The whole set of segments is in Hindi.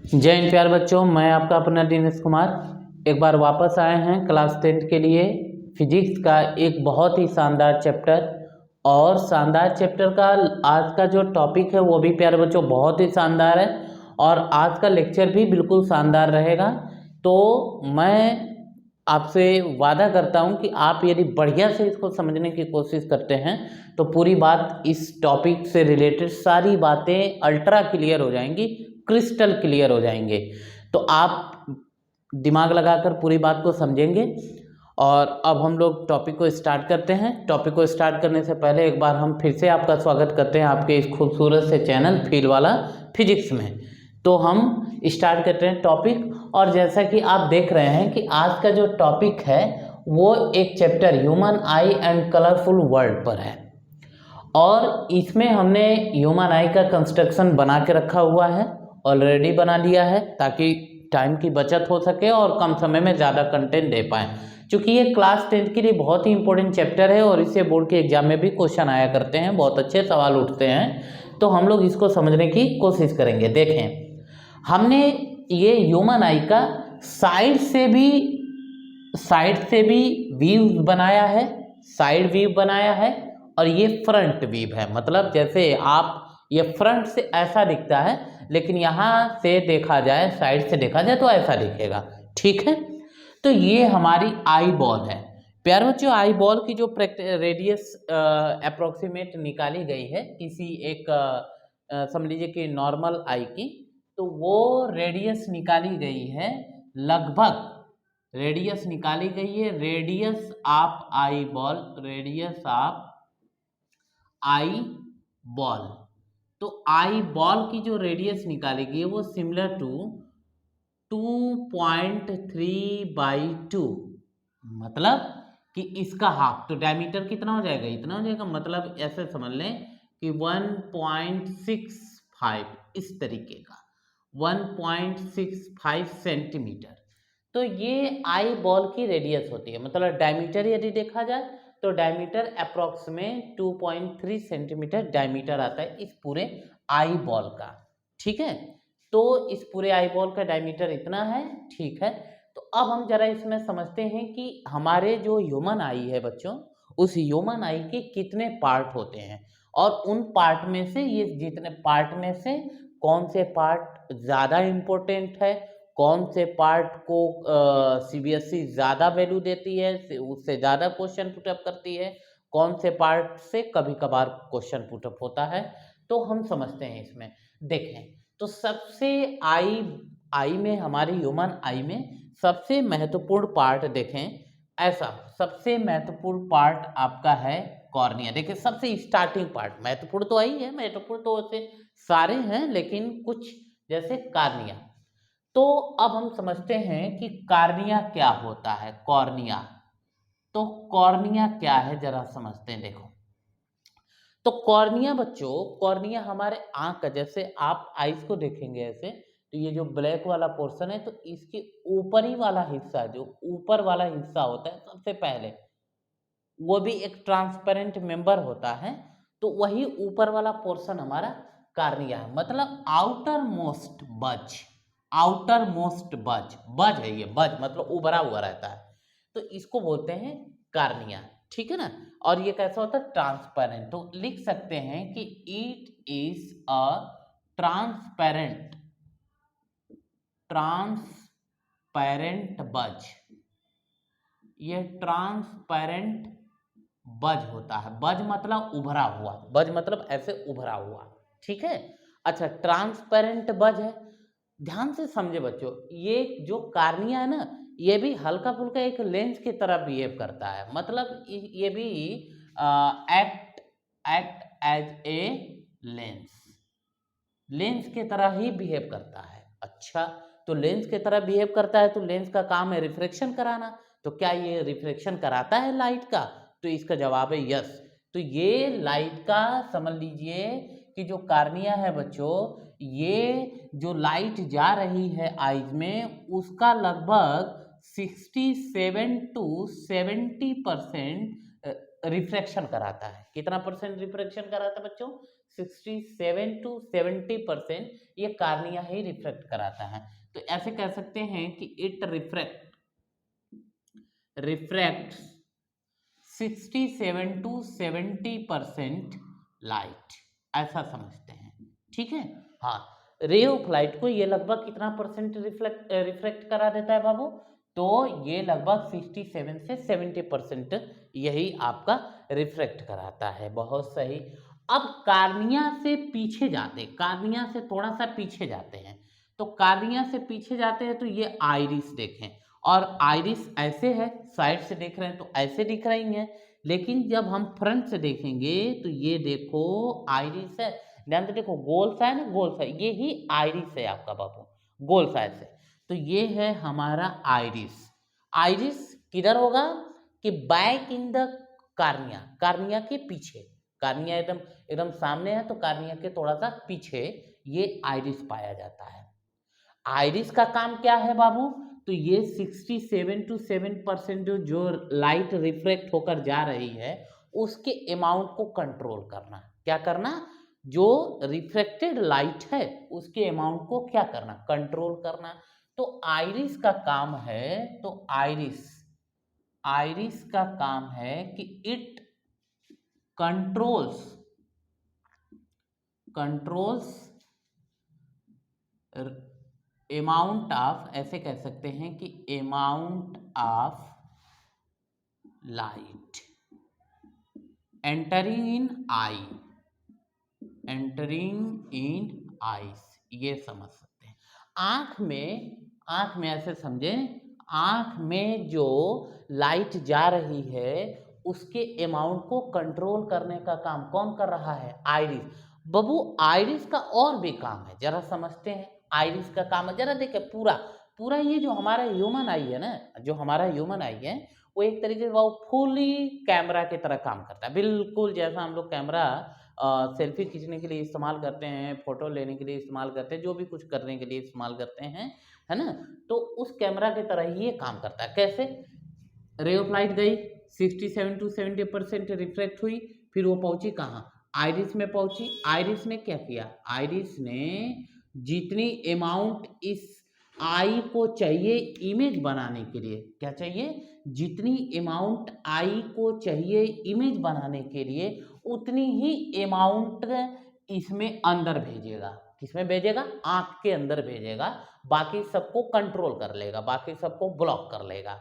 जय हिंद प्यारे बच्चों, मैं आपका अपना दिनेश कुमार एक बार वापस आए हैं क्लास 10 के लिए। फिजिक्स का एक बहुत ही शानदार चैप्टर और शानदार चैप्टर का आज का जो टॉपिक है वो भी प्यारे बच्चों बहुत ही शानदार है और आज का लेक्चर भी बिल्कुल शानदार रहेगा। तो मैं आपसे वादा करता हूं कि आप यदि बढ़िया से इसको समझने की कोशिश करते हैं तो पूरी बात इस टॉपिक से रिलेटेड सारी बातें अल्ट्रा क्लियर हो जाएंगी, क्रिस्टल क्लियर हो जाएंगे। तो आप दिमाग लगाकर पूरी बात को समझेंगे। और अब हम लोग टॉपिक को स्टार्ट करते हैं। टॉपिक को स्टार्ट करने से पहले एक बार हम फिर से आपका स्वागत करते हैं आपके इस खूबसूरत से चैनल फील वाला फिजिक्स में। तो हम स्टार्ट करते हैं टॉपिक। और जैसा कि आप देख रहे हैं कि आज का जो टॉपिक है वो एक chapter human I and colourful world पर है और इसमें हमने ह्यूमन आई का कंस्ट्रक्शन बना के रखा हुआ है, ऑलरेडी बना लिया है ताकि टाइम की बचत हो सके और कम समय में ज़्यादा कंटेंट दे पाएँ। क्योंकि ये क्लास 10 के लिए बहुत ही इंपॉर्टेंट चैप्टर है और इससे बोर्ड के एग्जाम में भी क्वेश्चन आया करते हैं, बहुत अच्छे सवाल उठते हैं। तो हम लोग इसको समझने की कोशिश करेंगे। देखें, हमने ये ह्यूमन आई का साइड से भी व्यू बनाया है, साइड व्यू बनाया है और ये फ्रंट व्यू है। मतलब जैसे आप ये फ्रंट से ऐसा दिखता है लेकिन यहाँ से देखा जाए, साइड से देखा जाए तो ऐसा दिखेगा। ठीक है, तो ये हमारी आई बॉल है। प्यारे बच्चों, आई बॉल की जो रेडियस अप्रोक्सीमेट निकाली गई है किसी एक समझ लीजिए कि नॉर्मल आई की, तो वो रेडियस निकाली गई है लगभग, रेडियस निकाली गई है, radius of eye ball, radius of eye ball. तो आई बॉल की जो रेडियस निकाली गई है वो सिमिलर टू 2.3/2, मतलब कि इसका हाफ। तो डायमीटर कितना हो जाएगा, इतना हो जाएगा। मतलब ऐसे समझ लें कि 1.65 इस तरीके का, 1.65 सेंटीमीटर। तो ये आई बॉल की रेडियस होती है। मतलब डायमीटर यदि देखा जाए तो डायमीटर अप्रॉक्स में 2.3 सेंटीमीटर डायमीटर आता है इस पूरे आई बॉल का। ठीक है, तो इस पूरे आई बॉल का डायमीटर इतना है। ठीक है, तो अब हम जरा इसमें समझते हैं कि हमारे जो ह्यूमन आई है बच्चों, उस ह्यूमन आई के कितने पार्ट होते हैं और उन पार्ट में से, ये जितने पार्ट में से कौन से पार्ट ज़्यादा इम्पोर्टेंट है, कौन से पार्ट को सीबीएसई ज़्यादा वैल्यू देती है, उससे ज़्यादा क्वेश्चन पुटअप करती है, कौन से पार्ट से कभी कभार क्वेश्चन पुटअप होता है। तो हम समझते हैं इसमें। देखें, तो सबसे आई में, हमारी ह्यूमन आई में सबसे महत्वपूर्ण पार्ट देखें, ऐसा सबसे महत्वपूर्ण पार्ट आपका है कॉर्निया। देखिए, सबसे स्टार्टिंग पार्ट महत्वपूर्ण तो आई है, महत्वपूर्ण तो वैसे सारे हैं लेकिन कुछ जैसे कार्निया। तो अब हम समझते हैं कि कार्निया क्या होता है। कॉर्निया, तो कॉर्निया क्या है जरा समझते हैं। देखो, तो कॉर्निया बच्चों, कॉर्निया हमारे आंख का, जैसे आप आइज को देखेंगे ऐसे, तो ये जो ब्लैक वाला पोर्शन है तो इसके ऊपरी वाला हिस्सा, जो ऊपर वाला हिस्सा होता है सबसे पहले, वो भी एक ट्रांसपेरेंट मेंबर होता है। तो वही ऊपर वाला पोर्शन हमारा कार्निया है। मतलब आउटर मोस्ट बज, आउटर मोस्ट बज, बज है ये, बज मतलब उभरा हुआ रहता है, तो इसको बोलते हैं कार्निया। ठीक है ना, और ये कैसा होता है, ट्रांसपेरेंट। तो लिख सकते हैं कि it is a transparent, transparent बज, ये ट्रांसपेरेंट बज होता है। बज मतलब उभरा हुआ, बज मतलब ऐसे उभरा हुआ। ठीक है, अच्छा, ट्रांसपेरेंट बज है। ध्यान से समझे बच्चों, ये जो कार्निया है ना, ये भी हल्का फुल्का एक लेंस की तरह बिहेव करता है। मतलब ये भी act as a lens, lens की तरह ही बिहेव करता है। अच्छा, तो लेंस की तरह बिहेव करता है तो लेंस का काम है रिफ्लेक्शन कराना। तो क्या ये रिफ्लेक्शन कराता है लाइट का? तो इसका जवाब है यस। तो ये लाइट का समझ लीजिए कि जो कार्निया है बच्चों, ये जो लाइट जा रही है आईज में, उसका लगभग 67 to 70% रिफ्रैक्शन कराता है। कितना परसेंट रिफ्रैक्शन कराता है बच्चों? 67 to 70% ये कार्निया ही रिफ्रैक्ट कराता है। तो ऐसे कह सकते हैं कि इट रिफ्रैक्ट्स 67 to 70% लाइट, ऐसा समझते हैं। ठीक है, हाँ। रे ऑफ लाइट को ये लगभग कितना परसेंट रिफ्लेक्ट करा देता है बाबू? तो ये लगभग 67 से 70% यही आपका रिफ्लेक्ट कराता है। बहुत सही। अब कार्निया से पीछे जाते, कार्निया से थोड़ा सा पीछे जाते हैं। तो कार्निया से पीछे जाते हैं तो ये आइरिस देखें, और आइरिस ऐसे है, साइड से देख रहे हैं तो ऐसे दिख रही है, लेकिन जब हम फ्रंट से देखेंगे तो ये देखो आइरिस है। ध्यान से देखो, गोल सा है ना, गोल सा, ये ही आइरिस है आपका बाबू, गोल सा ऐसे। तो ये है हमारा आइरिस। आइरिस किधर होगा? कि back in the cornea, cornea के पीछे। कार्निया एकदम एकदम सामने है, तो कार्निया के थोड़ा सा पीछे ये आइरिस पाया जाता है। आइरिस का काम क्या है बाबू? तो ये 67 to 7% जो लाइट रिफ्लेक्ट होकर जा रही है उसके अमाउंट को कंट्रोल करना। क्या करना? जो रिफ्लेक्टेड लाइट है उसके अमाउंट को क्या करना? कंट्रोल करना। तो आइरिस का काम है, तो आइरिस का काम है कि इट कंट्रोल्स अमाउंट ऑफ, ऐसे कह सकते हैं कि amount of light entering in eyes, ये समझ सकते हैं। आंख में ऐसे समझे, आंख में जो लाइट जा रही है उसके अमाउंट को कंट्रोल करने का काम कौन कर रहा है? आइरिस। बबू आइरिस का और भी काम है, जरा समझते हैं। आइरिस का काम है, जरा देखे पूरा पूरा ये जो हमारा ह्यूमन आई है ना, जो हमारा ह्यूमन आई है वो एक तरीके से वो फुली कैमरा की तरह काम करता है। बिल्कुल जैसा हम लोग कैमरा सेल्फी खींचने के लिए इस्तेमाल करते हैं, फोटो लेने के लिए इस्तेमाल करते हैं, जो भी कुछ करने के लिए इस्तेमाल करते हैं, है ना, तो उस कैमरा की तरह ही ये काम करता है। कैसे? रे ऑफ लाइट गई, 67 to 70% रिफ्लेक्ट हुई, फिर वो पहुंची कहाँ? आइरिस में पहुंची। आइरिस ने क्या किया? आइरिस ने जितनी अमाउंट इस आई को चाहिए इमेज बनाने के लिए, क्या चाहिए? जितनी अमाउंट आई को चाहिए इमेज बनाने के लिए उतनी ही अमाउंट इसमें अंदर भेजेगा। किसमें भेजेगा? आंख के अंदर भेजेगा। बाकी सबको कंट्रोल कर लेगा, बाकी सबको ब्लॉक कर लेगा।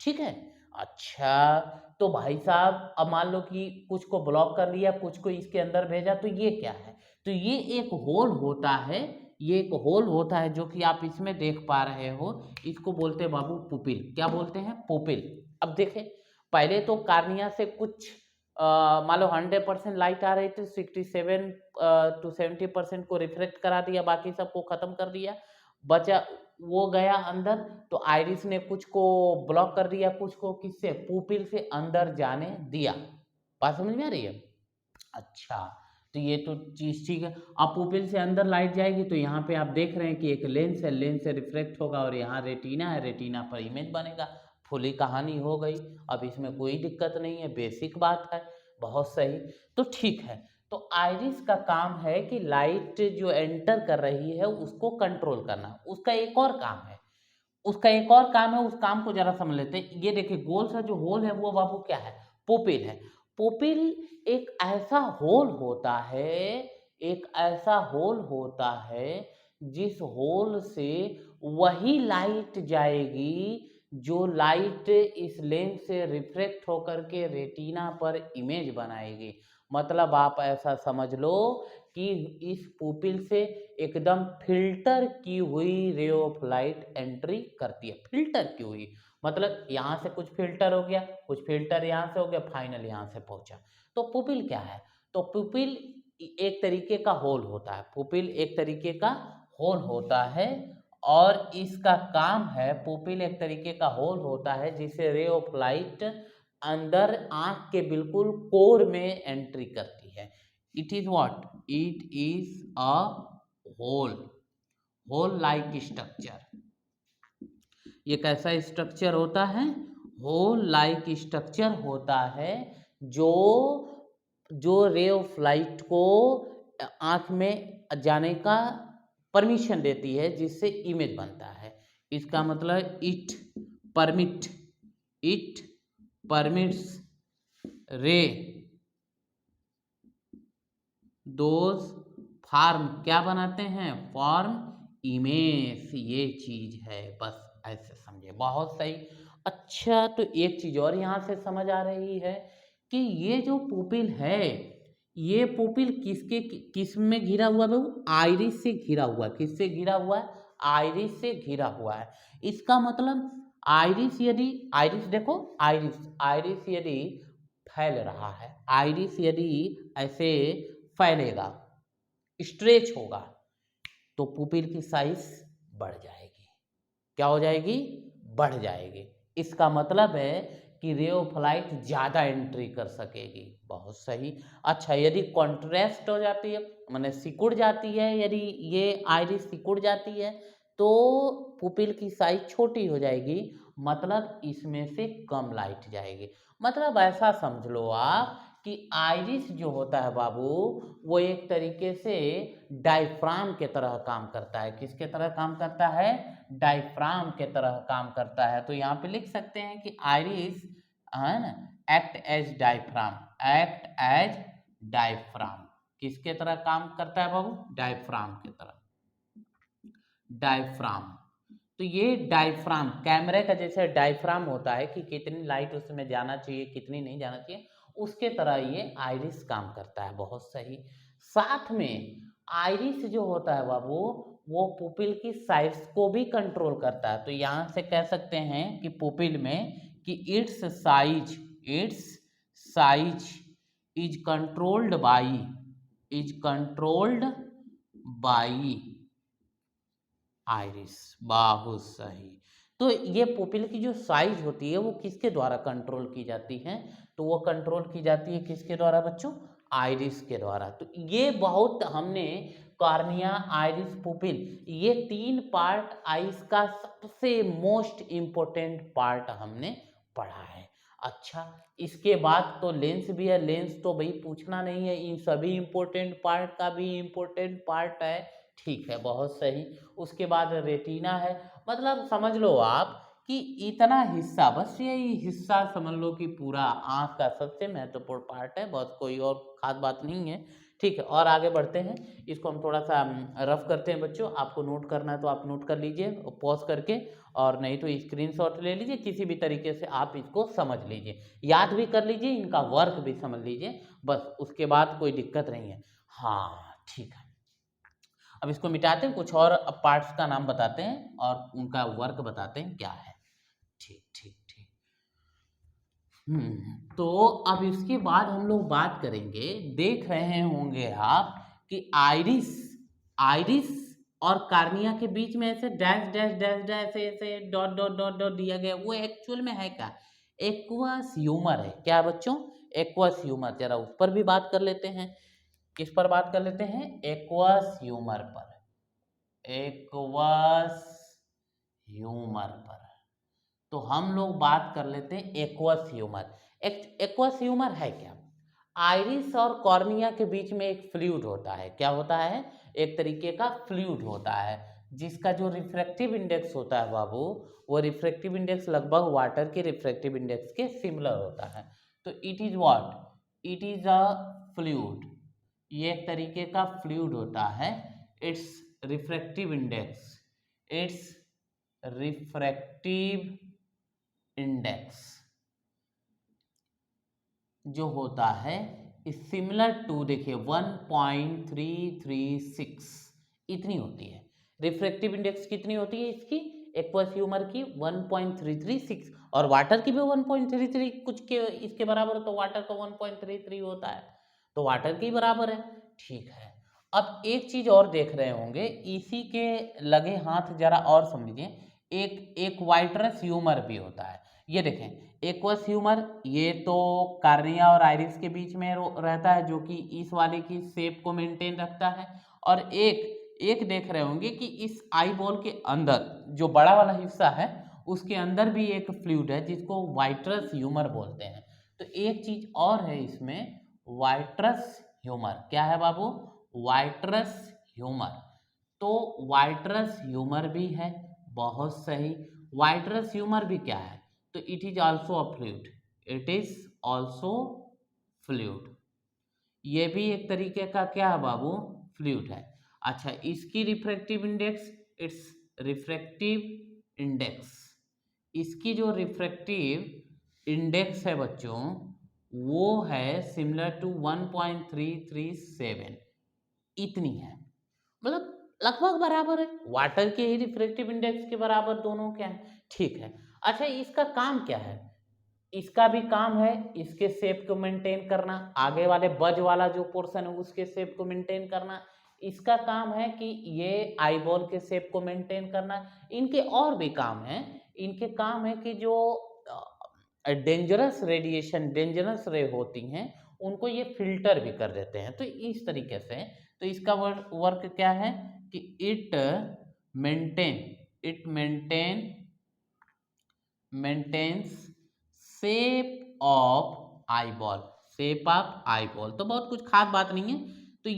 ठीक है, अच्छा। तो भाई साहब अब मान लो कि कुछ को ब्लॉक कर लिया, कुछ को इसके अंदर भेजा, तो ये क्या है? तो ये एक होल होता है, ये एक होल होता है जो कि आप इसमें देख पा रहे हो। इसको बोलते हैं बाबू पुपिल। क्या बोलते हैं? पुपिल। अब देखें, पहले तो कार्निया से कुछ मान लो 100% लाइट आ रही थी, 67 to 70% को रिफ्लेक्ट करा दिया, बाकी सबको खत्म कर दिया, बचा वो गया अंदर। तो आइरिस ने कुछ को ब्लॉक कर दिया, कुछ को किससे? पुपिल से अंदर जाने दिया। बात समझ में आ रही है? अच्छा, तो ये तो चीज ठीक है। अब पुपिल से अंदर लाइट जाएगी तो यहाँ पे आप देख रहे हैं कि एक लेंस है, लेंस से रिफ्लेक्ट होगा, और यहाँ रेटिना है, रेटिना पर इमेज बनेगा। फुली कहानी हो गई। अब इसमें कोई दिक्कत नहीं है, बेसिक बात है। बहुत सही। तो ठीक है, तो आइरिस का काम है कि लाइट जो एंटर कर रही है उसको कंट्रोल करना। उसका एक और काम है, उस काम को जरा समझ लेते हैं। ये देखिए, गोल सा जो होल है वो बाबू क्या है? पुपिल है। पुपिल एक ऐसा होल होता है, एक ऐसा होल होता है जिस होल से वही लाइट जाएगी जो लाइट इस लेंस से रिफ्लेक्ट होकर के रेटिना पर इमेज बनाएगी। मतलब आप ऐसा समझ लो कि इस पुपिल से एकदम फिल्टर की हुई रे ऑफ लाइट एंट्री करती है। फिल्टर की हुई मतलब यहाँ से कुछ फिल्टर हो गया, कुछ फिल्टर यहाँ से हो गया, फाइनल यहाँ से पहुंचा। तो पुपिल क्या है? तो पुपिल एक तरीके का होल होता है। पुपिल एक तरीके का होल होता है, और इसका काम है, पुपिल एक तरीके का होल होता है जिसे रे ऑफ लाइट अंदर आंख के बिल्कुल कोर में एंट्री करती है। It is what? It is a hole like structure. ये कैसा स्ट्रक्चर होता है? होल लाइक स्ट्रक्चर होता है जो जो रे ऑफ लाइट को आंख में जाने का परमिशन देती है, जिससे इमेज बनता है। इसका मतलब इट परमिट्स रे दोज फॉर्म, क्या बनाते हैं, फॉर्म इमेज, ये चीज है, बस ऐसे समझे, बहुत सही। अच्छा, तो एक चीज और यहाँ से समझ आ रही है कि ये जो पुपिल है, ये पुपिल किस में घिरा हुआ है, आइरिस से घिरा हुआ है। किससे घिरा हुआ है? आइरिस से घिरा हुआ है। इसका मतलब आइरिस देखो, आइरिस यदि फैल रहा है, आइरिस यदि ऐसे फैलेगा, स्ट्रेच होगा, तो पुपिल की साइज बढ़ जाएगी। क्या हो जाएगी? बढ़ जाएगी। इसका मतलब है कि रे ऑफ लाइट ज़्यादा एंट्री कर सकेगी। बहुत सही। अच्छा, यदि कॉन्ट्रास्ट हो जाती है, माने सिकुड़ जाती है, यदि ये आइरिस सिकुड़ जाती है, तो पुपिल की साइज छोटी हो जाएगी, मतलब इसमें से कम लाइट जाएगी। मतलब ऐसा समझ लो आप कि आइरिस जो होता है बाबू, वो एक तरीके से डायफ्राम के तरह काम करता है। किसके तरह काम करता है? डायफ्राम के तरह काम करता है। तो यहाँ पे लिख सकते हैं कि आइरिस है ना, एक्ट एज डायफ्राम। किसके तरह काम करता है बाबू? डायफ्राम के तरह। डायफ्राम, तो ये डायफ्राम कैमरे का जैसे डायफ्राम होता है कि कितनी लाइट उसमें जाना चाहिए, कितनी नहीं जाना चाहिए, उसके तरह ये आइरिस काम करता है। बहुत सही। साथ में आइरिस जो होता है बाबू, वो पुपिल की साइज को भी कंट्रोल करता है। तो यहाँ से कह सकते हैं कि पुपिल में कि it's size is controlled by iris. बहुत सही। तो ये पुपिल की जो साइज होती है वो किसके द्वारा कंट्रोल की जाती है? तो वो कंट्रोल की जाती है किसके द्वारा बच्चों? आइरिस के द्वारा। तो ये बहुत हमने कॉर्निया, आइरिस, पुपिल, ये तीन पार्ट आइस का सबसे मोस्ट इम्पोर्टेंट पार्ट हमने पढ़ा है। अच्छा, इसके बाद तो लेंस भी है। लेंस तो भाई पूछना नहीं है, इन सभी इम्पोर्टेंट पार्ट का भी इम्पोर्टेंट पार्ट है। ठीक है, बहुत सही। उसके बाद रेटिना है। मतलब समझ लो आप कि इतना हिस्सा, बस यही हिस्सा समझ लो कि पूरा आँख का सबसे महत्वपूर्ण पार्ट है। बस कोई और खास बात नहीं है। ठीक है, और आगे बढ़ते हैं। इसको हम थोड़ा सा रफ करते हैं बच्चों। आपको नोट करना है तो आप नोट कर लीजिए पॉज करके, और नहीं तो स्क्रीनशॉट ले लीजिए। किसी भी तरीके से आप इसको समझ लीजिए, याद भी कर लीजिए, इनका वर्क भी समझ लीजिए, बस उसके बाद कोई दिक्कत नहीं है। हाँ, ठीक है। अब इसको मिटाते हैं, कुछ और पार्ट्स का नाम बताते हैं और उनका वर्क बताते हैं क्या है। ठीक ठीक ठीक। तो अब इसके बाद हम लोग बात करेंगे, देख रहे होंगे आप कि आइरिस और कार्निया के बीच में ऐसे डैश डैश डैश डैश ऐसे ऐसे डॉट डॉट डॉट डॉट दिया गया, वो एक्चुअल में है क्या? एक्वस ह्यूमर है। क्या बच्चों? Aqueous humour. जरा उस पर भी बात कर लेते हैं। किस पर बात कर लेते हैं? एक्वस ह्यूमर पर। एक्वस ह्यूमर पर तो हम लोग बात कर लेते हैं एक्वस ह्यूमर। एक्वस ह्यूमर है क्या? आइरिस और कॉर्निया के बीच में एक फ्लूइड होता है। क्या होता है? एक तरीके का फ्लूइड होता है, जिसका जो रिफ्रैक्टिव इंडेक्स होता है बाबू, वो रिफ्रैक्टिव इंडेक्स लगभग वाटर के रिफ्रैक्टिव इंडेक्स के सिमिलर होता है। तो it is what? It is a fluid. ये एक तरीके का फ्लूइड होता है। इट्स रिफ्रैक्टिव इंडेक्स जो होता है इस सिमिलर टू, देखिए 1.336 इतनी होती है। रिफ्रैक्टिव इंडेक्स कितनी होती है इसकी? एक्वस ह्यूमर की 1.336, और वाटर की भी 1.33 कुछ के इसके बराबर, तो वाटर का 1.33 होता है, तो वाटर के बराबर है। ठीक है। अब एक चीज और देख रहे होंगे, इसी के लगे हाथ जरा और समझिए, एक वाइट्रस ह्यूमर भी होता है। ये देखें, एक्वस ह्यूमर, ये तो कार्निया और आइरिस के बीच में रहता है, जो कि इस वाले की शेप को मेंटेन रखता है। और एक देख रहे होंगे कि इस आई बॉल के अंदर जो बड़ा वाला हिस्सा है, उसके अंदर भी एक फ्लूइड है जिसको वाइट्रस ह्यूमर बोलते हैं। तो एक चीज और है इसमें, वाइट्रस ह्यूमर। क्या है बाबू? Vitreous humour. तो वाइट्रस ह्यूमर भी है, बहुत सही। वाइट्रस ह्यूमर भी क्या है? तो it is also a fluid, it is also fluid. ये भी एक तरीके का क्या है बाबू? फ्लूइड है। अच्छा, इसकी refractive index, it's refractive index, इसकी जो रिफ्रैक्टिव इंडेक्स है बच्चों, वो है सिमिलर टू 1.337, इतनी है। मतलब लगभग बराबर है, वाटर के ही रिफ्रैक्टिव इंडेक्स के बराबर दोनों क्या है। ठीक है। अच्छा, इसका काम क्या है? इसका भी काम है इसके शेप को मेंटेन करना, आगे वाले बज वाला जो पोर्शन है उसके शेप को मेंटेन करना। इसका काम है कि ये आईबॉल के शेप को मेंटेन करना। इनके और भी काम है, इनके काम है कि जो डेंजरस रेडिएशन, डेंजरस रे होती हैं, उनको ये फिल्टर भी कर देते हैं। तो इस तरीके से, तो इसका वर्क क्या है कि it maintains shape of eyeball, shape of eyeball. तो बहुत कुछ खास बात नहीं है। तो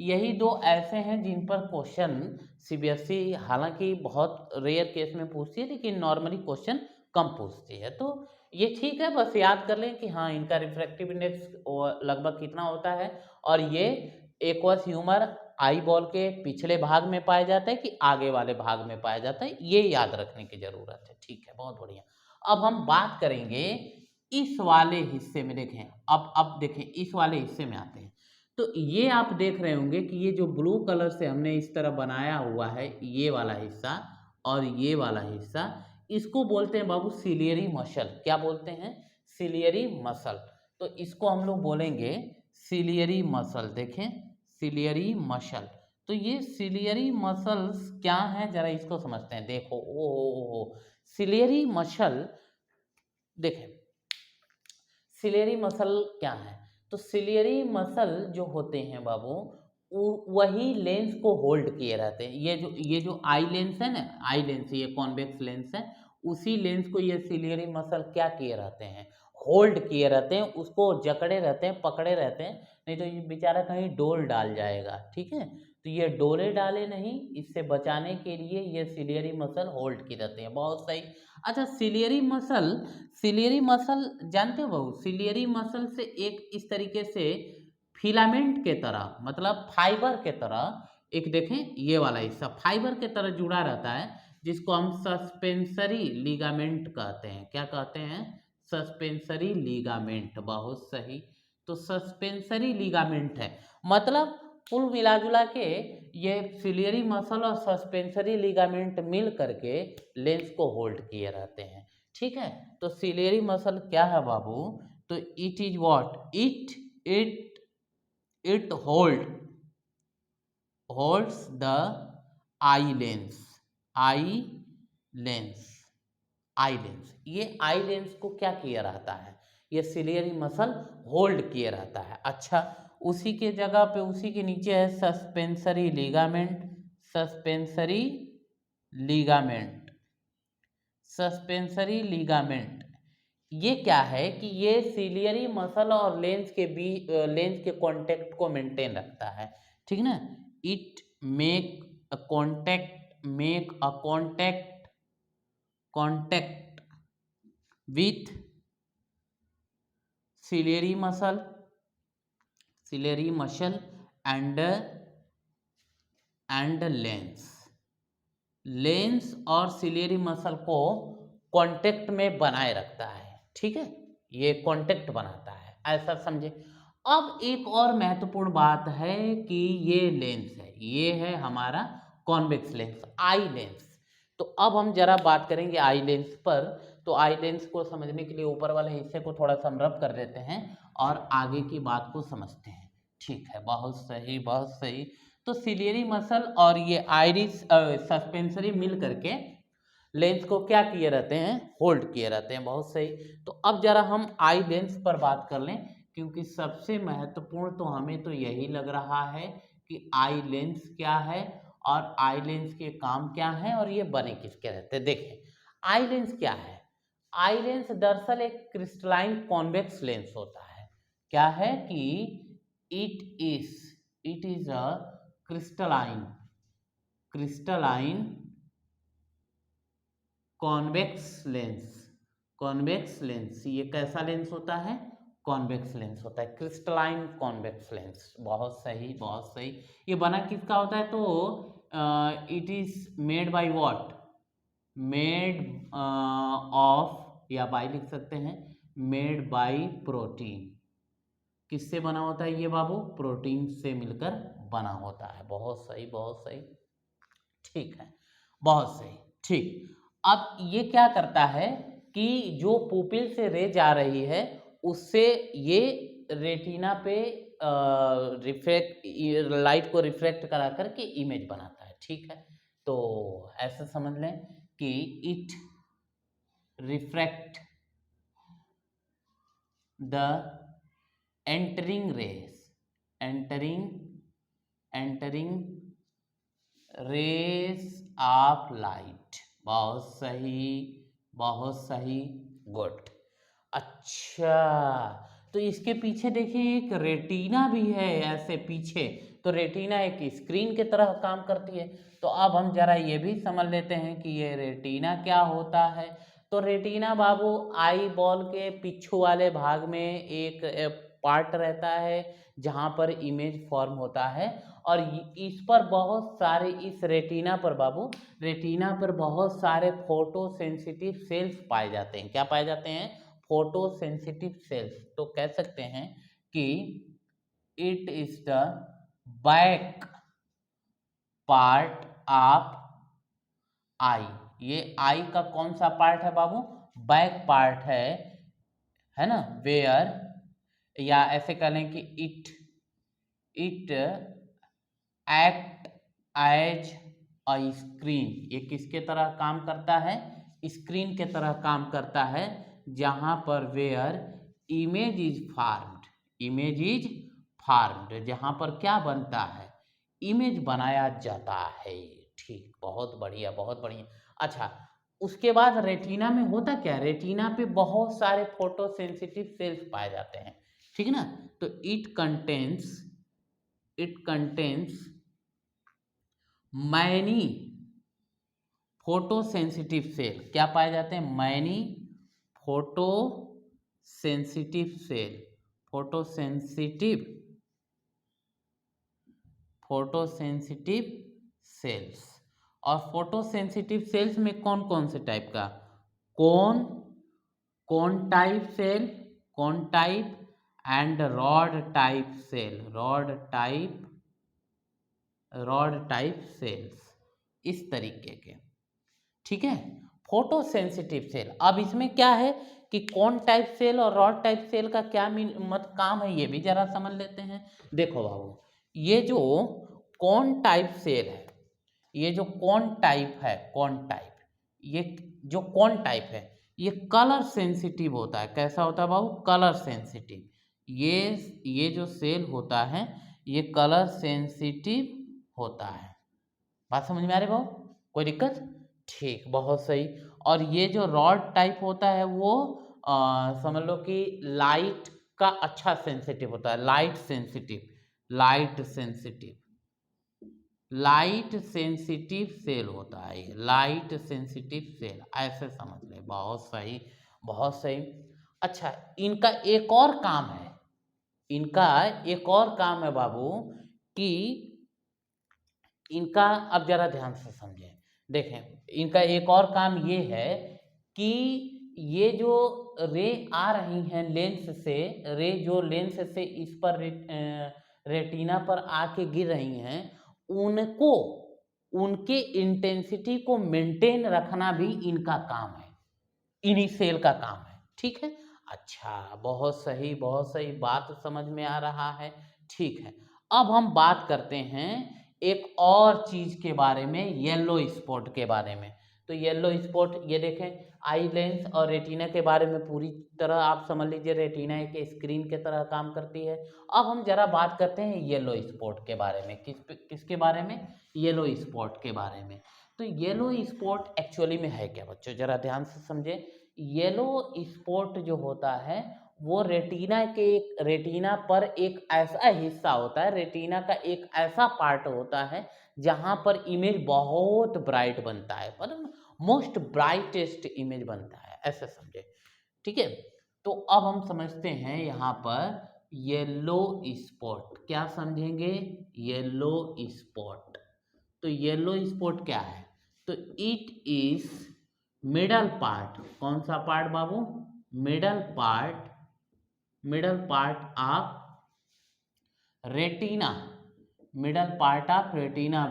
यही दो ऐसे हैं जिन पर क्वेश्चन सीबीएसई हालांकि बहुत रेयर केस में पूछती है, लेकिन नॉर्मली क्वेश्चन कम पूछती है। तो ये ठीक है, बस याद कर लें कि हाँ, इनका रिफ्रैक्टिव इंडेक्स लगभग कितना होता है, और ये एक्वस ह्यूमर आई बॉल के पिछले भाग में पाया जाता है कि आगे वाले भाग में पाया जाता है, ये याद रखने की जरूरत है। ठीक है, बहुत बढ़िया। अब हम बात करेंगे इस वाले हिस्से में। देखें, अब देखें, इस वाले हिस्से में आते हैं। तो ये आप देख रहे होंगे कि ये जो ब्लू कलर से हमने इस तरह बनाया हुआ है, ये वाला हिस्सा और ये वाला हिस्सा, इसको बोलते हैं बाबू सिलियरी मसल। क्या बोलते हैं? Ciliary muscle. तो इसको हम लोग बोलेंगे सिलियरी मसल। देखें, सिलियरी मसल। तो ये सिलियरी मसल्स क्या हैं, जरा इसको समझते हैं। देखो, ओ सिलियरी मसल, देखें सिलियरी मसल क्या है। तो सिलियरी मसल जो होते हैं बाबू, वही लेंस को होल्ड किए रहते हैं। ये जो आई लेंस है ना, आई लेंस, ये कॉन्वेक्स लेंस है, उसी लेंस को ये सिलियरी मसल क्या किए रहते हैं? होल्ड किए रहते हैं, उसको जकड़े रहते हैं, पकड़े रहते हैं, नहीं तो ये बेचारा कहीं डोल डाल जाएगा। ठीक है, तो ये डोले डाले नहीं, इससे बचाने के लिए ये सिलियरी मसल होल्ड की रहते हैं। बहुत सही। अच्छा, सिलियरी मसल जानते हो बहू? सिलियरी मसल से एक इस तरीके से फिलामेंट के तरह, मतलब फाइबर के तरह, एक देखें ये वाला हिस्सा फाइबर के तरह जुड़ा रहता है, जिसको हम सस्पेंसरी लिगामेंट कहते हैं। क्या कहते हैं? Suspensory ligament. बहुत सही। तो सस्पेंसरी लिगामेंट है, मतलब कुल मिला जुला के ये सिलियरी मसल और सस्पेंसरी लिगामेंट मिल करके लेंस को होल्ड किए रहते हैं। ठीक है, तो सिलियरी मसल क्या है बाबू? तो it is what? It holds the eye lens. Eye lens, ये आई लेंस को क्या किया रहता है? ये सिलियरी मसल होल्ड किए रहता है। अच्छा, उसी के जगह पे, उसी के नीचे है suspensory ligament. Suspensory ligament, suspensory ligament, ये क्या है कि ये सिलियरी मसल और लेंस के बीच, लेंस के कांटेक्ट को मेंटेन रखता है। ठीक ना? It make a contact with ciliary muscle and lens और सिलियरी मसल को कांटेक्ट में बनाए रखता है। ठीक है, ये कांटेक्ट बनाता है, ऐसा समझे। अब एक और महत्वपूर्ण बात है कि ये लेंस है, ये है हमारा कॉन्वेक्स लेंस, आई लेंस। तो अब हम जरा बात करेंगे आई लेंस पर। तो आई लेंस को समझने के लिए ऊपर वाले हिस्से को थोड़ा सा रब कर देते हैं और आगे की बात को समझते हैं। ठीक है, बहुत सही, बहुत सही। तो सिलियरी मसल और ये आइरिस सस्पेंसरी मिल करके लेंस को क्या किए रहते हैं? होल्ड किए रहते हैं। बहुत सही। तो अब जरा हम आई लेंस पर बात कर लें, क्योंकि सबसे महत्वपूर्ण तो हमें तो यही लग रहा है कि आई लेंस क्या है और आई लेंस के काम क्या है और ये बने किसके रहते हैं। देखें, आई लेंस क्या है? आई लेंस दरअसल एक क्रिस्टलाइन कॉन्वेक्स लेंस होता है। क्या है कि it is a crystalline convex lens. ये कैसा लेंस होता है? कॉन्वेक्स लेंस होता है, क्रिस्टलाइन कॉन्वेक्स लेंस। बहुत सही, बहुत सही। ये बना किसका होता है? तो it is made by what? Made of, या बाय लिख सकते हैं, मेड बाय प्रोटीन। किससे बना होता है ये बाबू? प्रोटीन से मिलकर बना होता है। बहुत सही, बहुत सही, ठीक है, बहुत सही, ठीक। अब ये क्या करता है कि जो पुपिल से रे जा रही है उससे ये रेटिना पे रिफ्लेक्ट, लाइट को रिफ्लेक्ट करा करके इमेज बनाता है। ठीक है, तो ऐसा समझ लें कि it refract the entering rays of light. बहुत सही, बहुत सही, गुड। अच्छा, तो इसके पीछे देखिए एक रेटिना भी है ऐसे पीछे, तो रेटिना एक स्क्रीन की तरह काम करती है। तो अब हम जरा ये भी समझ लेते हैं कि ये रेटिना क्या होता है। तो रेटिना बाबू आई बॉल के पिछू वाले भाग में एक पार्ट रहता है जहाँ पर इमेज फॉर्म होता है, और इस पर बहुत सारे, इस रेटिना पर बाबू, रेटिना पर बहुत सारे फोटो सेंसिटिव सेल्स पाए जाते हैं। क्या पाए जाते हैं? Photo sensitive cells. तो कह सकते हैं कि it is the back part of eye. ये आई का कौन सा पार्ट है बाबू? बैक पार्ट है ना, वेयर, या ऐसे कह लें कि it act as a screen. ये किसके तरह काम करता है? स्क्रीन के तरह काम करता है, जहां पर वेयर इमेज इज फार्म्ड, जहां पर क्या बनता है? इमेज बनाया जाता है। ठीक, बहुत बढ़िया, बहुत बढ़िया। अच्छा, उसके बाद रेटिना में होता क्या? रेटिना पे बहुत सारे फोटो सेंसिटिव सेल्स पाए जाते हैं। ठीक है ना, तो it contains many photo sensitive cell. क्या पाए जाते हैं? Many photo sensitive cell, photo sensitive cells. और फोटो सेंसिटिव सेल्स में कौन कौन से टाइप का? Cone type and rod type cells, इस तरीके के। ठीक है, फोटो सेंसिटिव सेल। अब इसमें क्या है कि कौन टाइप सेल और रॉड टाइप सेल का क्या काम है, ये भी जरा समझ लेते हैं। देखो बाबू, ये जो कौन टाइप सेल है, ये जो कौन टाइप है, ये जो कौन टाइप है, ये कलर सेंसिटिव होता है। कैसा होता है बाबू? Colour sensitive. ये जो सेल होता है ये कलर सेंसिटिव होता है। बात समझ में आ रही बाबू? कोई दिक्कत? ठीक, बहुत सही। और ये जो रॉड टाइप होता है वो समझ लो कि लाइट का अच्छा सेंसिटिव होता है, लाइट सेंसिटिव सेल होता है, ये लाइट सेंसिटिव सेल, ऐसे समझ ले। बहुत सही, बहुत सही। अच्छा, इनका एक और काम है बाबू कि इनका, अब जरा ध्यान से समझें, देखें, इनका एक और काम ये है कि ये जो रे आ रही हैं लेंस से, जो लेंस से इस पर रेटिना पर आके गिर रही हैं, उनको, उनके इंटेंसिटी को मेंटेन रखना भी इनका काम है, इन्हीं सेल का काम है। ठीक है, अच्छा, बहुत सही, बहुत सही, बात समझ में आ रहा है। ठीक है, अब हम बात करते हैं एक और चीज के बारे में, येलो स्पॉट के बारे में। तो येलो स्पॉट, ये देखें, आई लेंस और रेटिना के बारे में पूरी तरह आप समझ लीजिए, रेटिना एक स्क्रीन के तरह काम करती है। अब हम जरा बात करते हैं येलो स्पॉट के बारे में। किसके बारे में? येलो स्पॉट के बारे में। तो येलो स्पॉट एक्चुअली में है क्या बच्चों? जरा ध्यान से समझे। येलो स्पॉट जो होता है वो रेटिना पर एक ऐसा हिस्सा होता है, रेटिना का एक ऐसा पार्ट होता है जहां पर इमेज बहुत ब्राइट बनता है, मतलब मोस्ट ब्राइटेस्ट इमेज बनता है, ऐसा समझे। ठीक है, तो अब हम समझते हैं यहाँ पर येलो स्पॉट, क्या समझेंगे, येलो स्पॉट। तो येलो स्पॉट क्या है, तो इट इज मिडल पार्ट, कौन सा पार्ट बाबू, middle part of retina, middle part of retina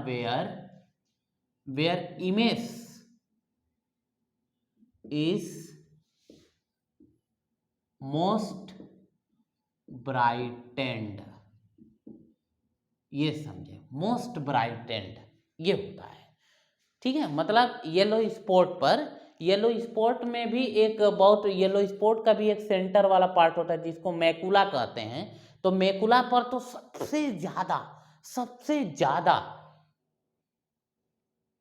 where image is most brightened, ये समझे, मोस्ट ब्राइटेंड ये होता है। ठीक है, मतलब येलो स्पॉट में भी एक बहुत, येलो स्पॉट का भी एक सेंटर वाला पार्ट होता है जिसको मैकुला कहते हैं। तो मैकुला पर तो सबसे ज्यादा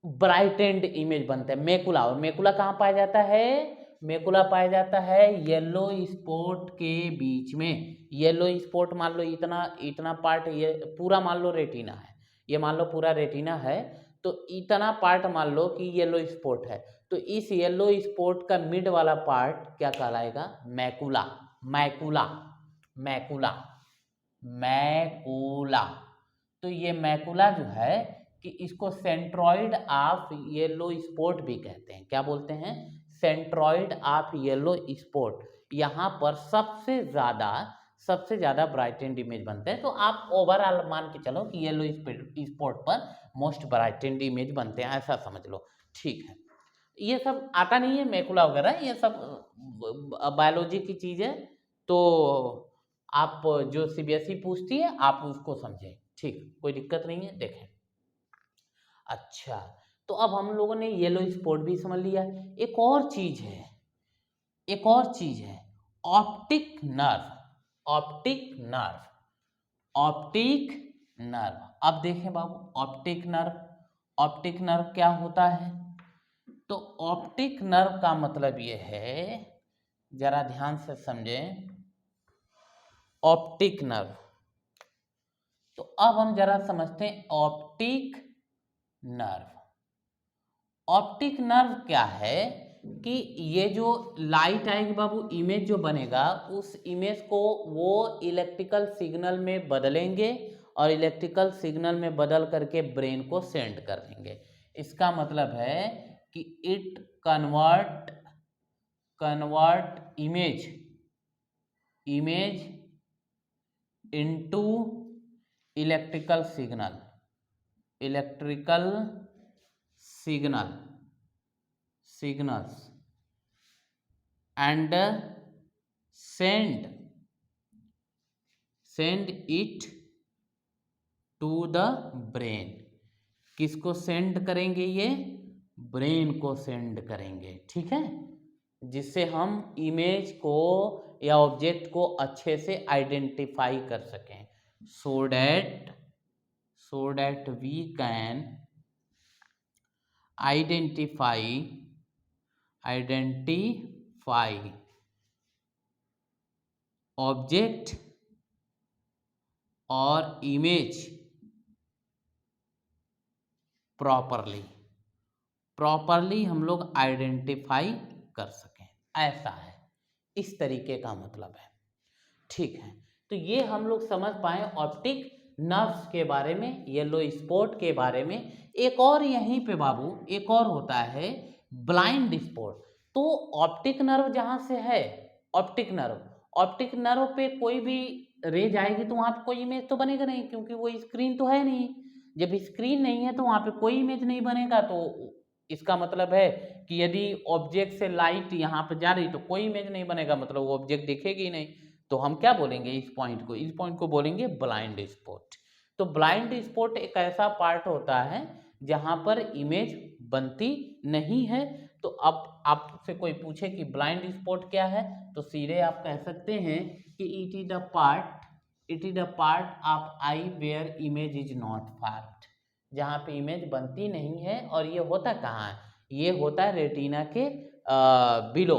ब्राइटेंड इमेज बनता है मैकुला। और मैकुला कहाँ पाया जाता है, मैकुला पाया जाता है येलो स्पॉट के बीच में। येलो स्पॉट मान लो इतना पार्ट, ये पूरा मान लो रेटिना है, ये मान लो पूरा रेटिना है, तो इतना पार्ट मान लो कि येलो स्पॉट है, तो इस येलो स्पॉट का मिड वाला पार्ट क्या कहलाएगा, मैकुला, मैकुला, मैकुला, मैकुला। तो ये मैकुला जो है कि इसको सेंट्रॉइड ऑफ येलो स्पॉट भी कहते हैं, क्या बोलते हैं, सेंट्रॉइड ऑफ येलो स्पॉट। यहाँ पर सबसे ज्यादा ब्राइटेंड इमेज बनते हैं। तो आप ओवरऑल मान के चलो कि येलो स्पॉट पर मोस्ट ब्राइटेंड इमेज बनते हैं, ऐसा समझ लो। ठीक है, ये सब आता नहीं है मैकुला वगैरह, ये सब बायोलॉजी की चीज है, तो आप जो सीबीएसई पूछती है आप उसको समझें, ठीक, कोई दिक्कत नहीं है। देखें, अच्छा, तो अब हम लोगों ने येलो स्पॉट भी समझ लिया। एक और चीज है, ऑप्टिक नर्व, ऑप्टिक नर्व। अब देखें बाबू, ऑप्टिक नर्व क्या होता है, तो ऑप्टिक नर्व का मतलब ये है, जरा ध्यान से समझें, ऑप्टिक नर्व। तो अब हम जरा समझते हैं ऑप्टिक नर्व। ऑप्टिक नर्व क्या है कि ये जो लाइट आएगी बाबू, इमेज जो बनेगा, उस इमेज को वो इलेक्ट्रिकल सिग्नल में बदलेंगे और इलेक्ट्रिकल सिग्नल में बदल करके ब्रेन को सेंड कर देंगे। इसका मतलब है कि it convert image into electrical signals and send it to the brain। किसको सेंड करेंगे, ये ब्रेन को सेंड करेंगे, ठीक है, जिससे हम इमेज को या ऑब्जेक्ट को अच्छे से आइडेंटिफाई कर सकें, so that we can identify object और इमेज प्रॉपरली हम लोग आइडेंटिफाई कर सकें, ऐसा है, इस तरीके का मतलब है। ठीक है, तो ये हम लोग समझ पाए ऑप्टिक नर्व्स के बारे में, येलो स्पॉट के बारे में। एक और यहीं पे बाबू एक और होता है ब्लाइंड स्पॉट। तो ऑप्टिक नर्व जहां से है, ऑप्टिक नर्व पे कोई भी रे जाएगी तो वहां पे कोई इमेज तो बनेगा नहीं, क्योंकि वो स्क्रीन तो है नहीं। जब स्क्रीन नहीं है तो वहां पे कोई इमेज नहीं बनेगा। तो इसका मतलब है कि यदि ऑब्जेक्ट से लाइट यहाँ पे जा रही तो कोई इमेज नहीं बनेगा, मतलब वो ऑब्जेक्ट दिखेगी ही नहीं। तो हम क्या बोलेंगे, इस पॉइंट को बोलेंगे ब्लाइंड स्पॉट। तो ब्लाइंड स्पॉट एक ऐसा पार्ट होता है जहां पर इमेज बनती नहीं है। तो अब आपसे कोई पूछे कि ब्लाइंड स्पॉट क्या है, तो सीधे आप कह सकते हैं कि it is the part of eye where image is not formed, जहाँ पे इमेज बनती नहीं है। और ये होता कहाँ है, ये होता है रेटिना के बिलो,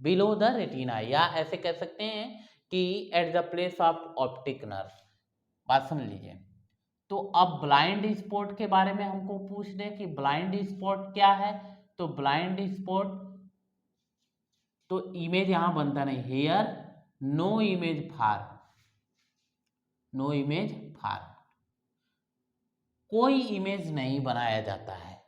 बिलो द रेटिना, या ऐसे कह सकते हैं कि at the place of optic nerve. बात समझ लीजिए। तो अब ब्लाइंड स्पॉट के बारे में हमको पूछ दें कि ब्लाइंड स्पॉट क्या है। तो ब्लाइंड स्पॉट, तो इमेज यहां बनता नहीं, हेयर नो इमेज फार, नो इमेज फार, कोई इमेज नहीं बनाया जाता है,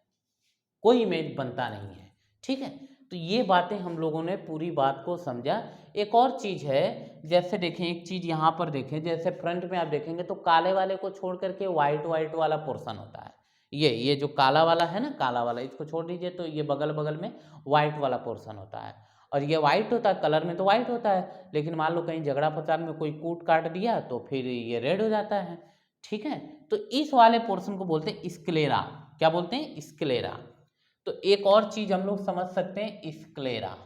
कोई इमेज बनता नहीं है। ठीक है, तो ये बातें हम लोगों ने पूरी बात को समझा। एक और चीज है, जैसे देखें एक चीज यहाँ पर देखें, जैसे फ्रंट में आप देखेंगे तो काले वाले को छोड़ करके व्हाइट व्हाइट वाला पोर्शन होता है। ये जो काला वाला है ना, काला वाला, इसको छोड़ दीजिए तो ये बगल बगल में व्हाइट वाला पोर्शन होता है। और ये व्हाइट होता है, कलर में तो व्हाइट होता है, लेकिन मान लो कहीं झगड़ा फसाद में कोई कूट काट दिया तो फिर ये रेड हो जाता है। ठीक है, तो इस वाले पोर्शन को बोलते हैं स्क्लेरा। क्या बोलते हैं? स्क्लेरा। तो एक और चीज हम लोग समझ सकते हैं, स्क्लेरा।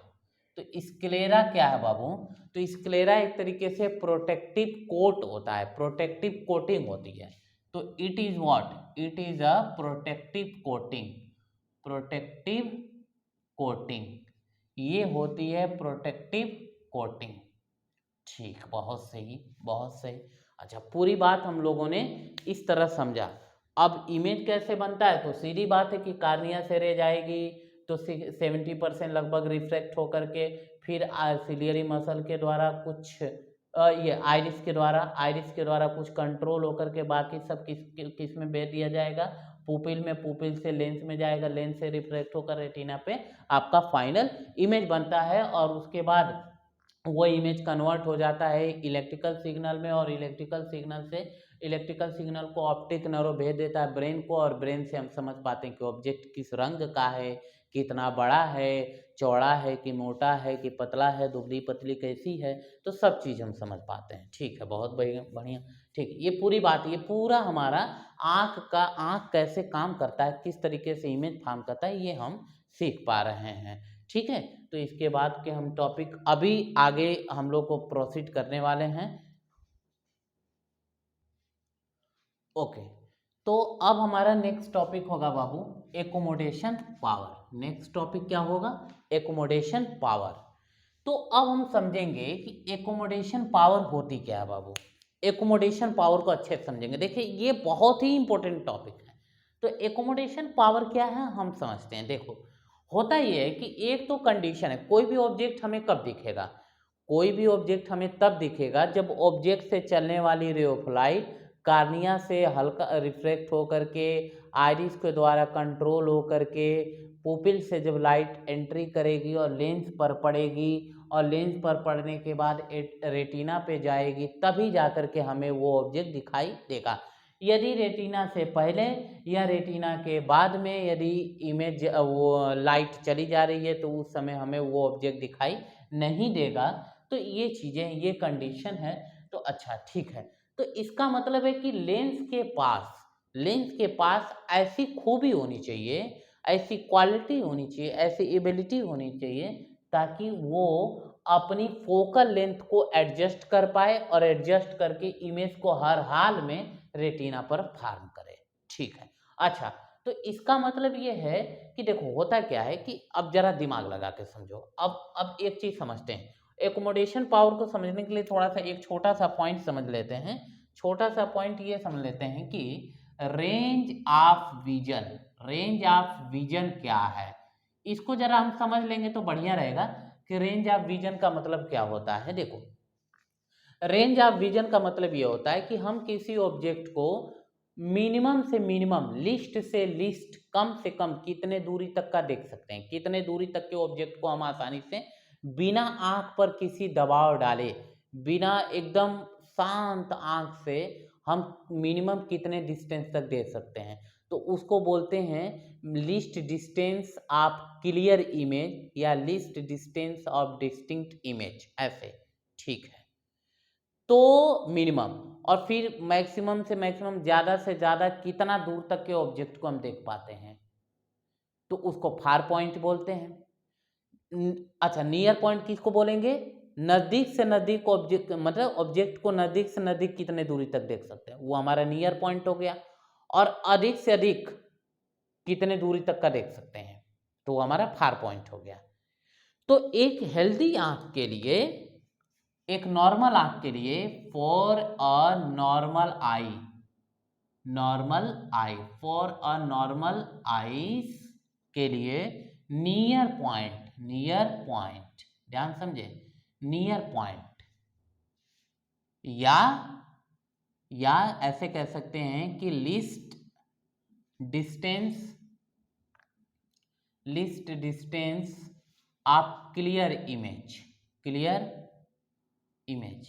तो स्क्लेरा क्या है बाबू? तो स्क्लेरा एक तरीके से प्रोटेक्टिव कोट होता है, प्रोटेक्टिव कोटिंग होती है। तो it is what? It is a protective coating, protective coating, ये होती है प्रोटेक्टिव कोटिंग। ठीक, बहुत सही, बहुत सही। अच्छा, पूरी बात हम लोगों ने इस तरह समझा। अब इमेज कैसे बनता है? तो सीधी बात है कि कार्निया से रे जाएगी तो 70% लगभग रिफ्लेक्ट होकर के फिर सिलियरी मसल के द्वारा कुछ ये आइरिस के द्वारा कुछ कंट्रोल होकर के बाकी सब किस में भेज दिया जाएगा? पुपिल में, पुपिल से लेंस में जाएगा, लेंस से रिफ्लेक्ट होकर रेटिना पे आपका फाइनल इमेज बनता है। और उसके बाद वो इमेज कन्वर्ट हो जाता है इलेक्ट्रिकल सिग्नल में, और इलेक्ट्रिकल सिग्नल को ऑप्टिक नर्व भेज देता है ब्रेन को, और ब्रेन से हम समझ पाते हैं कि ऑब्जेक्ट किस रंग का है, कितना बड़ा है, चौड़ा है कि मोटा है कि पतला है, दुबली पतली कैसी है, तो सब चीज़ हम समझ पाते हैं। ठीक है, बहुत बढ़िया। ठीक, ये पूरी बात, ये पूरा हमारा आँख कैसे काम करता है, किस तरीके से इमेज फॉर्म करता है, ये हम सीख पा रहे हैं। ठीक है, तो इसके बाद के हम टॉपिक अभी आगे हम लोग को प्रोसीड करने वाले हैं। ओके, तो अब हमारा नेक्स्ट टॉपिक होगा बाबू एकोमोडेशन पावर। नेक्स्ट टॉपिक क्या होगा? Accommodation power. तो अब हम समझेंगे कि एकोमोडेशन पावर होती क्या है बाबू। एकोमोडेशन पावर को अच्छे से समझेंगे। देखिए, ये बहुत ही इंपॉर्टेंट टॉपिक है। तो एकोमोडेशन पावर क्या है हम समझते हैं। देखो, होता ये है कि एक तो कंडीशन है, कोई भी ऑब्जेक्ट हमें कब दिखेगा? कोई भी ऑब्जेक्ट हमें तब दिखेगा जब ऑब्जेक्ट से चलने वाली रे ऑफ लाइट कार्निया से हल्का रिफ्लेक्ट होकर के आइरिस के द्वारा कंट्रोल होकर के पुपिल से जब लाइट एंट्री करेगी और लेंस पर पड़ेगी, और लेंस पर पड़ने के बाद रेटिना पे जाएगी, तभी जाकर के हमें वो ऑब्जेक्ट दिखाई देगा। यदि रेटिना से पहले या रेटिना के बाद में यदि इमेज वो लाइट चली जा रही है तो उस समय हमें वो ऑब्जेक्ट दिखाई नहीं देगा। तो ये चीज़ें, ये कंडीशन है। तो अच्छा, ठीक है, तो इसका मतलब है कि लेंस के पास ऐसी खूबी होनी चाहिए, ऐसी क्वालिटी होनी चाहिए, ऐसी एबिलिटी होनी चाहिए ताकि वो अपनी फोकल लेंथ को एडजस्ट कर पाए, और एडजस्ट करके इमेज को हर हाल में रेटिना पर फॉर्म करे। ठीक है, अच्छा, तो इसका मतलब ये है कि देखो होता क्या है कि अब जरा दिमाग लगा के समझो। अब एक चीज समझते हैं, एकोमोडेशन पावर को समझने के लिए थोड़ा सा एक छोटा सा पॉइंट समझ लेते हैं। छोटा सा पॉइंट ये समझ लेते हैं कि range of vision, range of vision क्या है, इसको जरा हम समझ लेंगे तो बढ़िया रहेगा कि रेंज ऑफ विजन का मतलब क्या होता है। देखो, रेंज ऑफ विजन का मतलब ये होता है कि हम किसी ऑब्जेक्ट को मिनिमम से मिनिमम, लिस्ट से लिस्ट, कम से कम कितने दूरी तक का देख सकते हैं, कितने दूरी तक के ऑब्जेक्ट को हम आसानी से बिना आंख पर किसी दबाव डाले, बिना एकदम शांत आंख से हम मिनिमम कितने डिस्टेंस तक देख सकते हैं। तो उसको बोलते हैं least distance of clear image या least distance of distinct image, ऐसे। ठीक है, तो मिनिमम, और फिर मैक्सिमम से मैक्सिमम, ज़्यादा से ज़्यादा कितना दूर तक के ऑब्जेक्ट को हम देख पाते हैं, तो उसको फार पॉइंट बोलते हैं। अच्छा, नियर पॉइंट किसको बोलेंगे? नज़दीक से नज़दीक ऑब्जेक्ट, मतलब ऑब्जेक्ट को नज़दीक से नज़दीक कितने दूरी तक देख सकते हैं, वो हमारा नियर पॉइंट हो गया। और अधिक से अधिक कितने दूरी तक का देख सकते हैं, तो वो हमारा फार पॉइंट हो गया। तो एक हेल्दी आंख के लिए, एक नॉर्मल आंख के लिए, फॉर अ नॉर्मल आईज के लिए नियर पॉइंट, ध्यान समझे, नियर पॉइंट, या ऐसे कह सकते हैं कि least distance of clear image,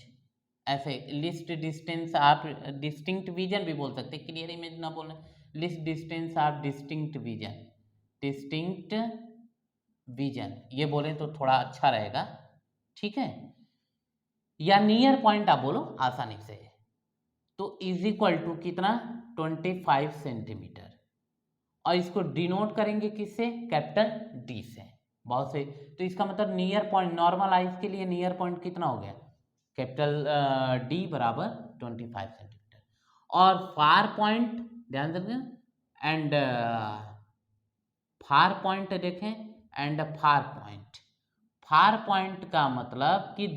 ऐसे लिस्ट डिस्टेंस आप डिस्टिंक्ट विजन भी बोल सकते हैं, क्लियर इमेज ना बोलना, लिस्ट डिस्टेंस आप डिस्टिंक्ट विजन ये बोले तो थोड़ा अच्छा रहेगा, ठीक है, या नियर पॉइंट आप बोलो आसानी से, तो इज इक्वल टू कितना 25 सेंटीमीटर, और इसको डिनोट करेंगे किससे, कैपिटल डी से, बहुत से, तो इसका मतलब नियर पॉइंट, नॉर्मल आइज के लिए नियर पॉइंट कितना हो गया, कैपिटल डी बराबर 25 सेंटीमीटर, और फार पॉइंट ध्यान रखें, एंड फार पॉइंट देखें, एंड फार पॉइंट का मतलब कि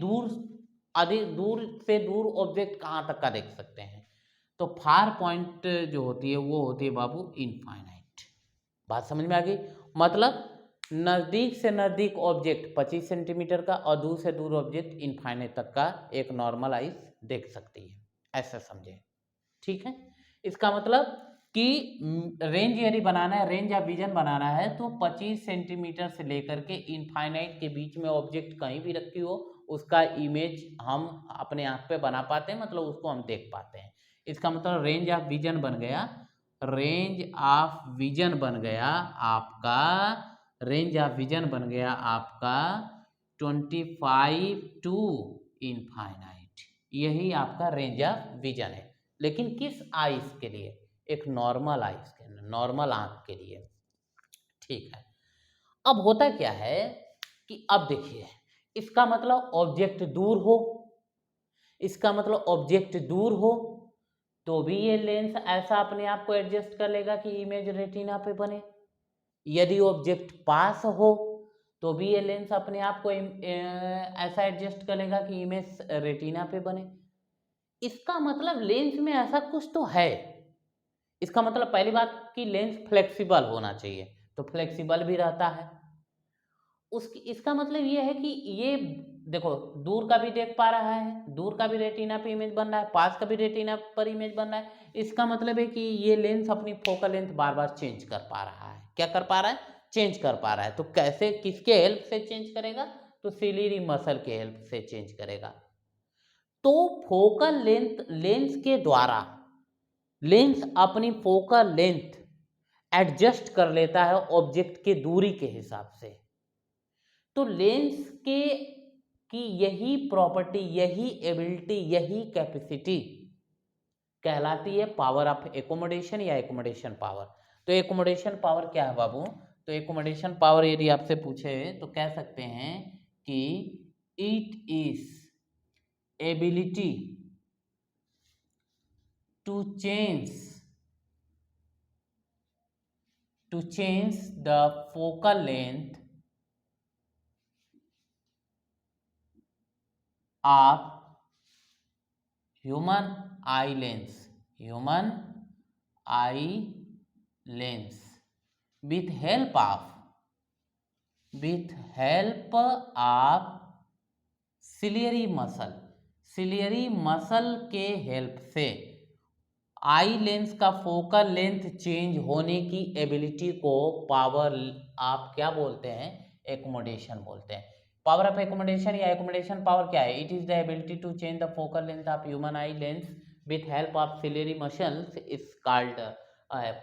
अधिक दूर से दूर ऑब्जेक्ट कहाँ तक का देख सकते हैं, तो फार पॉइंट जो होती है वो होती है बाबू इनफाइनाइट, बात समझ में आ गई, मतलब नज़दीक से नज़दीक ऑब्जेक्ट 25 सेंटीमीटर का और दूर से दूर ऑब्जेक्ट इनफाइनाइट तक का एक नॉर्मल आइज देख सकती है, ऐसा समझे, ठीक है। इसका मतलब कि रेंज यदि बनाना है, रेंज ऑफ विजन बनाना है, तो 25 सेंटीमीटर से लेकर के इनफाइनाइट के बीच में ऑब्जेक्ट कहीं भी रखी हो, उसका इमेज हम अपने आँख पे बना पाते हैं, मतलब उसको हम देख पाते हैं। इसका मतलब रेंज ऑफ विजन बन गया, आपका 25 टू इनफाइनाइट, यही आपका रेंज ऑफ विजन है, लेकिन किस आइज के लिए, एक नॉर्मल आइज के, नॉर्मल आंख के लिए, ठीक है। अब होता क्या है कि अब देखिए, इसका मतलब ऑब्जेक्ट दूर हो तो भी ये लेंस ऐसा अपने आप को एडजस्ट कर लेगा कि इमेज रेटिना पे बने, यदि ऑब्जेक्ट पास हो तो भी ये लेंस अपने आप को ऐसा एडजस्ट कर लेगा कि इमेज रेटिना पे बने। इसका मतलब लेंस में ऐसा कुछ तो है। इसका मतलब पहली बात कि लेंस फ्लेक्सिबल होना चाहिए, तो फ्लेक्सिबल भी रहता है। इसका मतलब ये है कि ये देखो, दूर का भी देख पा रहा है, दूर का भी रेटिना पे इमेज बन रहा है, पास का भी रेटिना पर इमेज बन रहा है। इसका मतलब है कि ये लेंस अपनी फोकल लेंथ बार बार चेंज कर पा रहा है। क्या कर पा रहा है? चेंज कर पा रहा है। तो कैसे, किसके हेल्प से चेंज करेगा? तो सिलियरी मसल के हेल्प से चेंज करेगा। तो फोकल लेंथ, लेंस के द्वारा लेंस अपनी फोकल लेंथ एडजस्ट कर लेता है ऑब्जेक्ट के दूरी के हिसाब से। तो लेंस के की यही प्रॉपर्टी, यही एबिलिटी, यही कैपेसिटी कहलाती है पावर ऑफ एकोमोडेशन या एकोमोडेशन पावर। तो एकोमोडेशन पावर क्या है बाबू? तो एकोमोडेशन पावर यदि आपसे पूछे तो कह सकते हैं कि it is ability to change the focal length of human eye lens with help of ciliary muscle के हेल्प से आई लेंस का फोकल लेंथ चेंज होने की एबिलिटी को पावर आप क्या बोलते हैं? एकोमोडेशन बोलते हैं। पावर ऑफ एकोमोडेशन या एकोमोडेशन पावर क्या है? It is the ability to change the focal length of human eye lens with help of ciliary muscles is called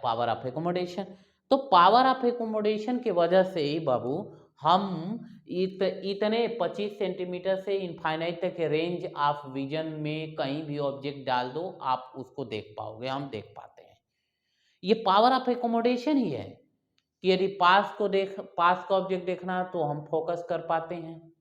power of accommodation. तो पावर ऑफ एकोमोडेशन की वजह से ही बाबू हम इतने 25 सेंटीमीटर से इनफाइनाइट तक के रेंज ऑफ विजन में कहीं भी ऑब्जेक्ट डाल दो, आप उसको देख पाओगे, हम देख पाते हैं। ये पावर ऑफ एकोमोडेशन ही है कि यदि पास का ऑब्जेक्ट देखना तो हम फोकस कर पाते हैं,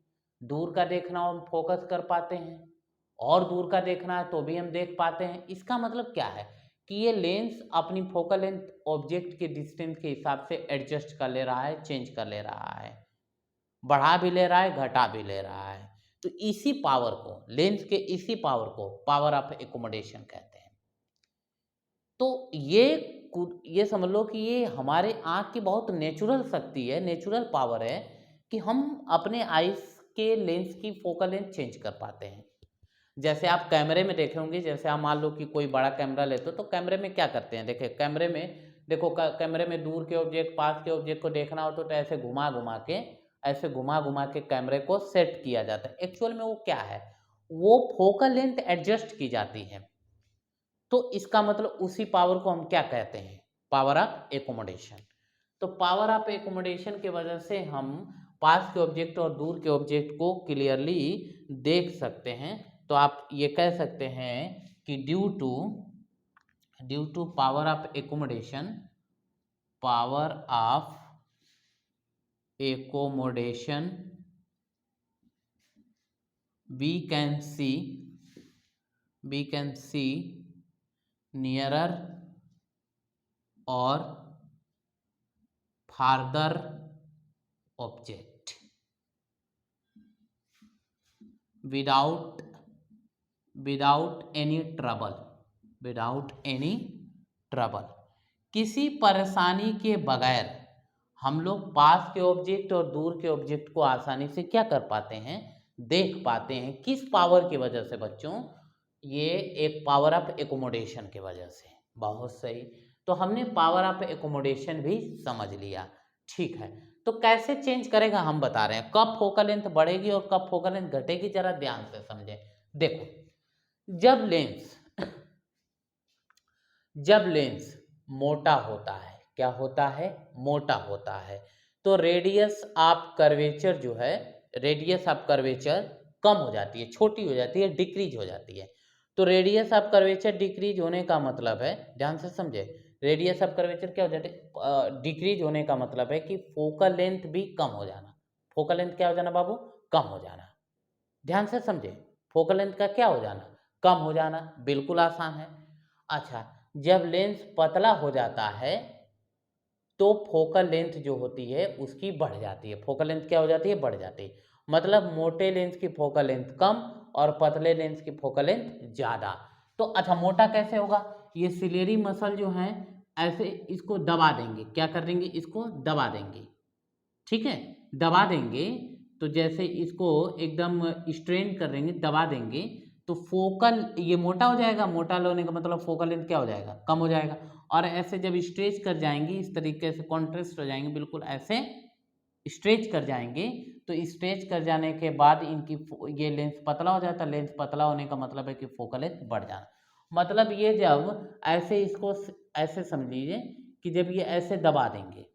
दूर का देखना हो हम फोकस कर पाते हैं, और दूर का देखना है तो भी हम देख पाते हैं। इसका मतलब क्या है कि ये लेंस अपनी फोकल लेंथ ऑब्जेक्ट के डिस्टेंस के हिसाब से एडजस्ट कर ले रहा है, चेंज कर ले रहा है। बढ़ा भी ले रहा है, घटा भी ले रहा है। तो इसी पावर को, लेंस के इसी पावर को पावर ऑफ एकोमोडेशन कहते हैं। तो ये समझ लो कि ये हमारे आँख की बहुत नेचुरल शक्ति है, नेचुरल पावर है कि हम अपने आइज़ के लेंस की फोकल लेंथ चेंज कर पाते हैं। जैसे आप कैमरे में देखे होंगे, जैसे आप मान लो कि कोई बड़ा कैमरा लेते हो तो कैमरे में क्या करते हैं, देखिए कैमरे में देखो कैमरे में दूर के ऑब्जेक्ट, पास के ऑब्जेक्ट को देखना हो तो ऐसे घुमा घुमा के कैमरे को सेट किया जाता है। एक्चुअल में वो क्या है, वो फोकल लेंथ एडजस्ट की जाती है। तो इसका मतलब उसी पावर को हम क्या कहते हैं, पावर ऑफ एकोमोडेशन। तो पावर ऑफ एकोमोडेशन की वजह से हम पास के ऑब्जेक्ट और दूर के ऑब्जेक्ट को क्लियरली देख सकते हैं। तो आप ये कह सकते हैं कि due to power of accommodation, we can see nearer or farther object without any trouble। किसी परेशानी के बगैर हम लोग पास के ऑब्जेक्ट और दूर के ऑब्जेक्ट को आसानी से क्या कर पाते हैं, देख पाते हैं। किस पावर की वजह से बच्चों, ये एक पावर ऑफ एकोमोडेशन की वजह से। बहुत सही, तो हमने पावर ऑफ एकोमोडेशन भी समझ लिया। ठीक है, तो कैसे चेंज करेगा हम बता रहे हैं, कब फोकल लेंथ बढ़ेगी और कब फोकल लेंथ घटेगी, जरा ध्यान से समझें। देखो, जब लेंस मोटा होता है, क्या होता है, मोटा होता है, तो रेडियस ऑफ कर्वेचर जो है, रेडियस ऑफ कर्वेचर कम हो जाती है, छोटी हो जाती है, डिक्रीज हो जाती है। तो रेडियस ऑफ कर्वेचर डिक्रीज होने का मतलब है, ध्यान से समझे, रेडियस ऑफ कर्वेचर क्या हो जाती है, डिक्रीज होने का मतलब है कि फोकल लेंथ भी कम हो जाना। फोकल लेंथ क्या हो जाना बाबू, कम हो जाना। ध्यान से समझे, फोकल लेंथ का क्या हो जाना, कम हो जाना, बिल्कुल आसान है। अच्छा, जब लेंस पतला हो जाता है तो फोकल लेंथ जो होती है उसकी बढ़ जाती है। फोकल लेंथ क्या हो जाती है, बढ़ जाती है। मतलब मोटे लेंस की फोकल लेंथ कम और पतले लेंस की फोकल लेंथ ज़्यादा। तो अच्छा, मोटा कैसे होगा, ये सिलेरी मसल जो है ऐसे इसको दबा देंगे, क्या कर देंगे, इसको दबा देंगे, ठीक है, दबा देंगे। तो जैसे इसको एकदम स्ट्रेन कर देंगे, दबा देंगे, तो फोकल ये मोटा हो जाएगा, मोटा होने का मतलब फोकल लेंथ क्या हो जाएगा, कम हो जाएगा। और ऐसे जब स्ट्रेच कर जाएंगे, इस तरीके से कॉन्ट्रास्ट हो जाएंगे, बिल्कुल ऐसे स्ट्रेच कर जाएंगे, तो स्ट्रेच कर जाने के बाद इनकी ये लेंस पतला हो जाता है। लेंस पतला होने का मतलब है कि फोकल लेंथ बढ़ जाना। मतलब ये जब ऐसे इसको ऐसे समझ लीजिए कि जब ये ऐसे दबा देंगे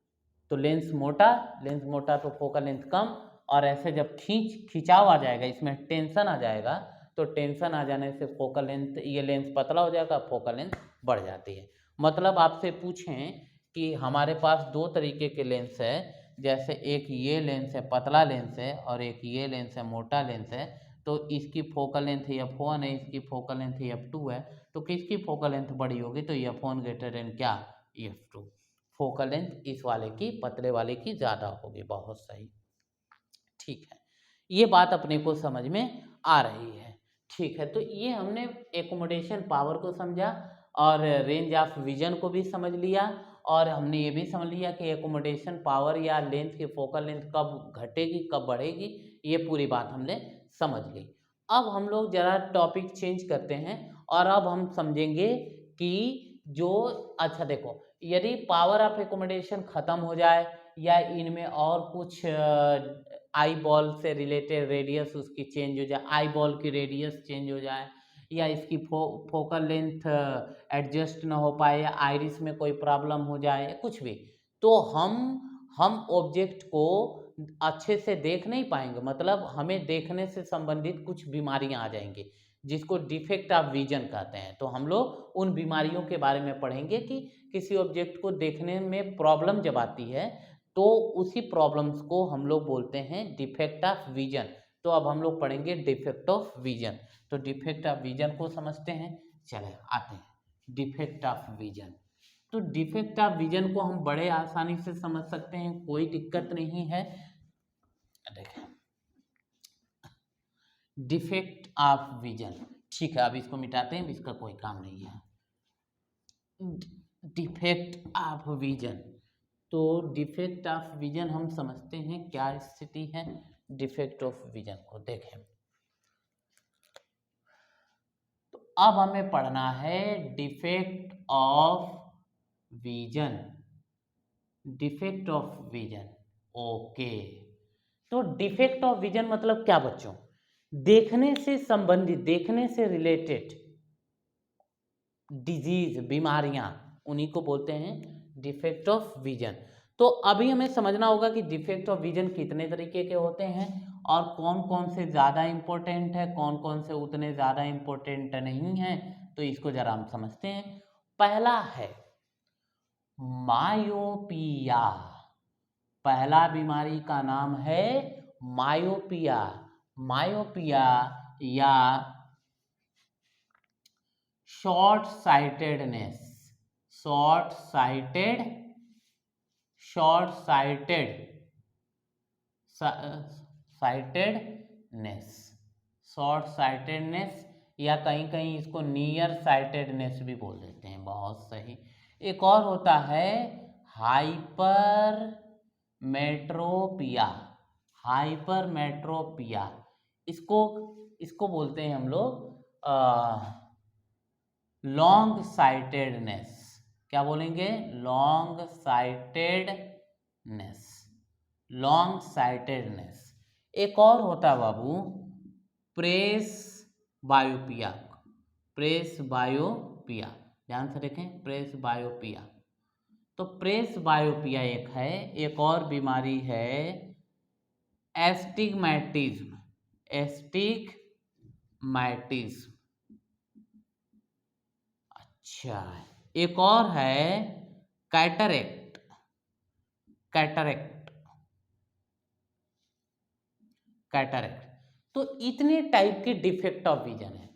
तो लेंस मोटा तो फोकल लेंथ कम, और ऐसे जब खिंचाव आ जाएगा, इसमें टेंशन आ जाएगा, तो टेंशन आ जाने से फोकल लेंथ, ये लेंस पतला हो जाएगा, फोकल लेंथ बढ़ जाती है। मतलब आपसे पूछें कि हमारे पास दो तरीके के लेंस है, जैसे एक ये लेंस है, पतला लेंस है, और एक ये लेंस है, मोटा लेंस है। तो इसकी फोकल लेंथ f1 है, इसकी फोकल लेंथ f2 है। तो किसकी फोकल लेंथ बड़ी होगी, तो f1 ग्रेटर देन क्या, f2। फोकल लेंथ इस वाले की, पतले वाले की ज़्यादा होगी। बहुत सही, ठीक है, ये बात अपने को समझ में आ रही है। ठीक है, तो ये हमने एकोमोडेशन पावर को समझा और रेंज ऑफ विजन को भी समझ लिया, और हमने ये भी समझ लिया कि एकोमोडेशन पावर या लेंथ की फोकल लेंथ कब घटेगी कब बढ़ेगी, ये पूरी बात हमने समझ ली। अब हम लोग ज़रा टॉपिक चेंज करते हैं और अब हम समझेंगे कि जो, अच्छा देखो, यदि पावर ऑफ एकोमोडेशन ख़त्म हो जाए या इनमें और कुछ आई बॉल से रिलेटेड रेडियस उसकी चेंज हो जाए, आई बॉल की रेडियस चेंज हो जाए, या इसकी फोकल लेंथ एडजस्ट ना हो पाए, या आइरिस में कोई प्रॉब्लम हो जाए, कुछ भी, तो हम ऑब्जेक्ट को अच्छे से देख नहीं पाएंगे। मतलब हमें देखने से संबंधित कुछ बीमारियां आ जाएंगी जिसको डिफेक्ट ऑफ विजन कहते हैं। तो हम लोग उन बीमारियों के बारे में पढ़ेंगे कि किसी ऑब्जेक्ट को देखने में प्रॉब्लम जब आती है तो उसी प्रॉब्लम्स को हम लोग बोलते हैं डिफेक्ट ऑफ विजन। तो अब हम लोग पढ़ेंगे डिफेक्ट ऑफ विजन। तो डिफेक्ट ऑफ विजन को समझते हैं, चले आते हैं डिफेक्ट ऑफ विजन। तो डिफेक्ट ऑफ विजन को हम बड़े आसानी से समझ सकते हैं, कोई दिक्कत नहीं है। देखें डिफेक्ट ऑफ विजन, ठीक है, अब इसको मिटाते हैं, इसका कोई काम नहीं है। डिफेक्ट ऑफ विजन, तो डिफेक्ट ऑफ विजन हम समझते हैं क्या स्थिति है डिफेक्ट ऑफ विजन को। देखें तो अब हमें पढ़ना है defect of vision, defect of vision. Okay, तो डिफेक्ट ऑफ विजन मतलब क्या बच्चों? देखने से संबंधित, देखने से रिलेटेड डिजीज, बीमारियां, उन्हीं को बोलते हैं डिफेक्ट ऑफ विजन। तो अभी हमें समझना होगा कि डिफेक्ट ऑफ विजन कितने तरीके के होते हैं और कौन कौन से ज़्यादा इम्पोर्टेंट है, कौन कौन से उतने ज़्यादा इम्पोर्टेंट नहीं है। तो इसको जरा हम समझते हैं। पहला है मायोपिया, पहला बीमारी का नाम है मायोपिया। मायोपिया या short sightedness, short sighted, short sighted, sightedness, short sightedness, या कहीं कहीं इसको नियर साइटेडनेस भी बोल देते हैं। बहुत सही। एक और होता है हाइपर मेट्रोपिया, हाइपर मेट्रोपिया, इसको इसको बोलते हैं हम लोग लॉन्ग साइटेडनेस। क्या बोलेंगे? Long sightedness, long sightedness. एक और होता है बाबू प्रेस बायोपिया, प्रेस बायोपिया, ध्यान से देखें, प्रेस बायोपिया। तो प्रेस बायोपिया एक है। एक और बीमारी है एस्टिग्मैटिज्म, एस्टिग्मैटिज्म। अच्छा, एक और है कैटरेक्ट, कैटरेक्ट, कैटरेक्ट। तो इतने टाइप के डिफेक्ट ऑफ विजन है,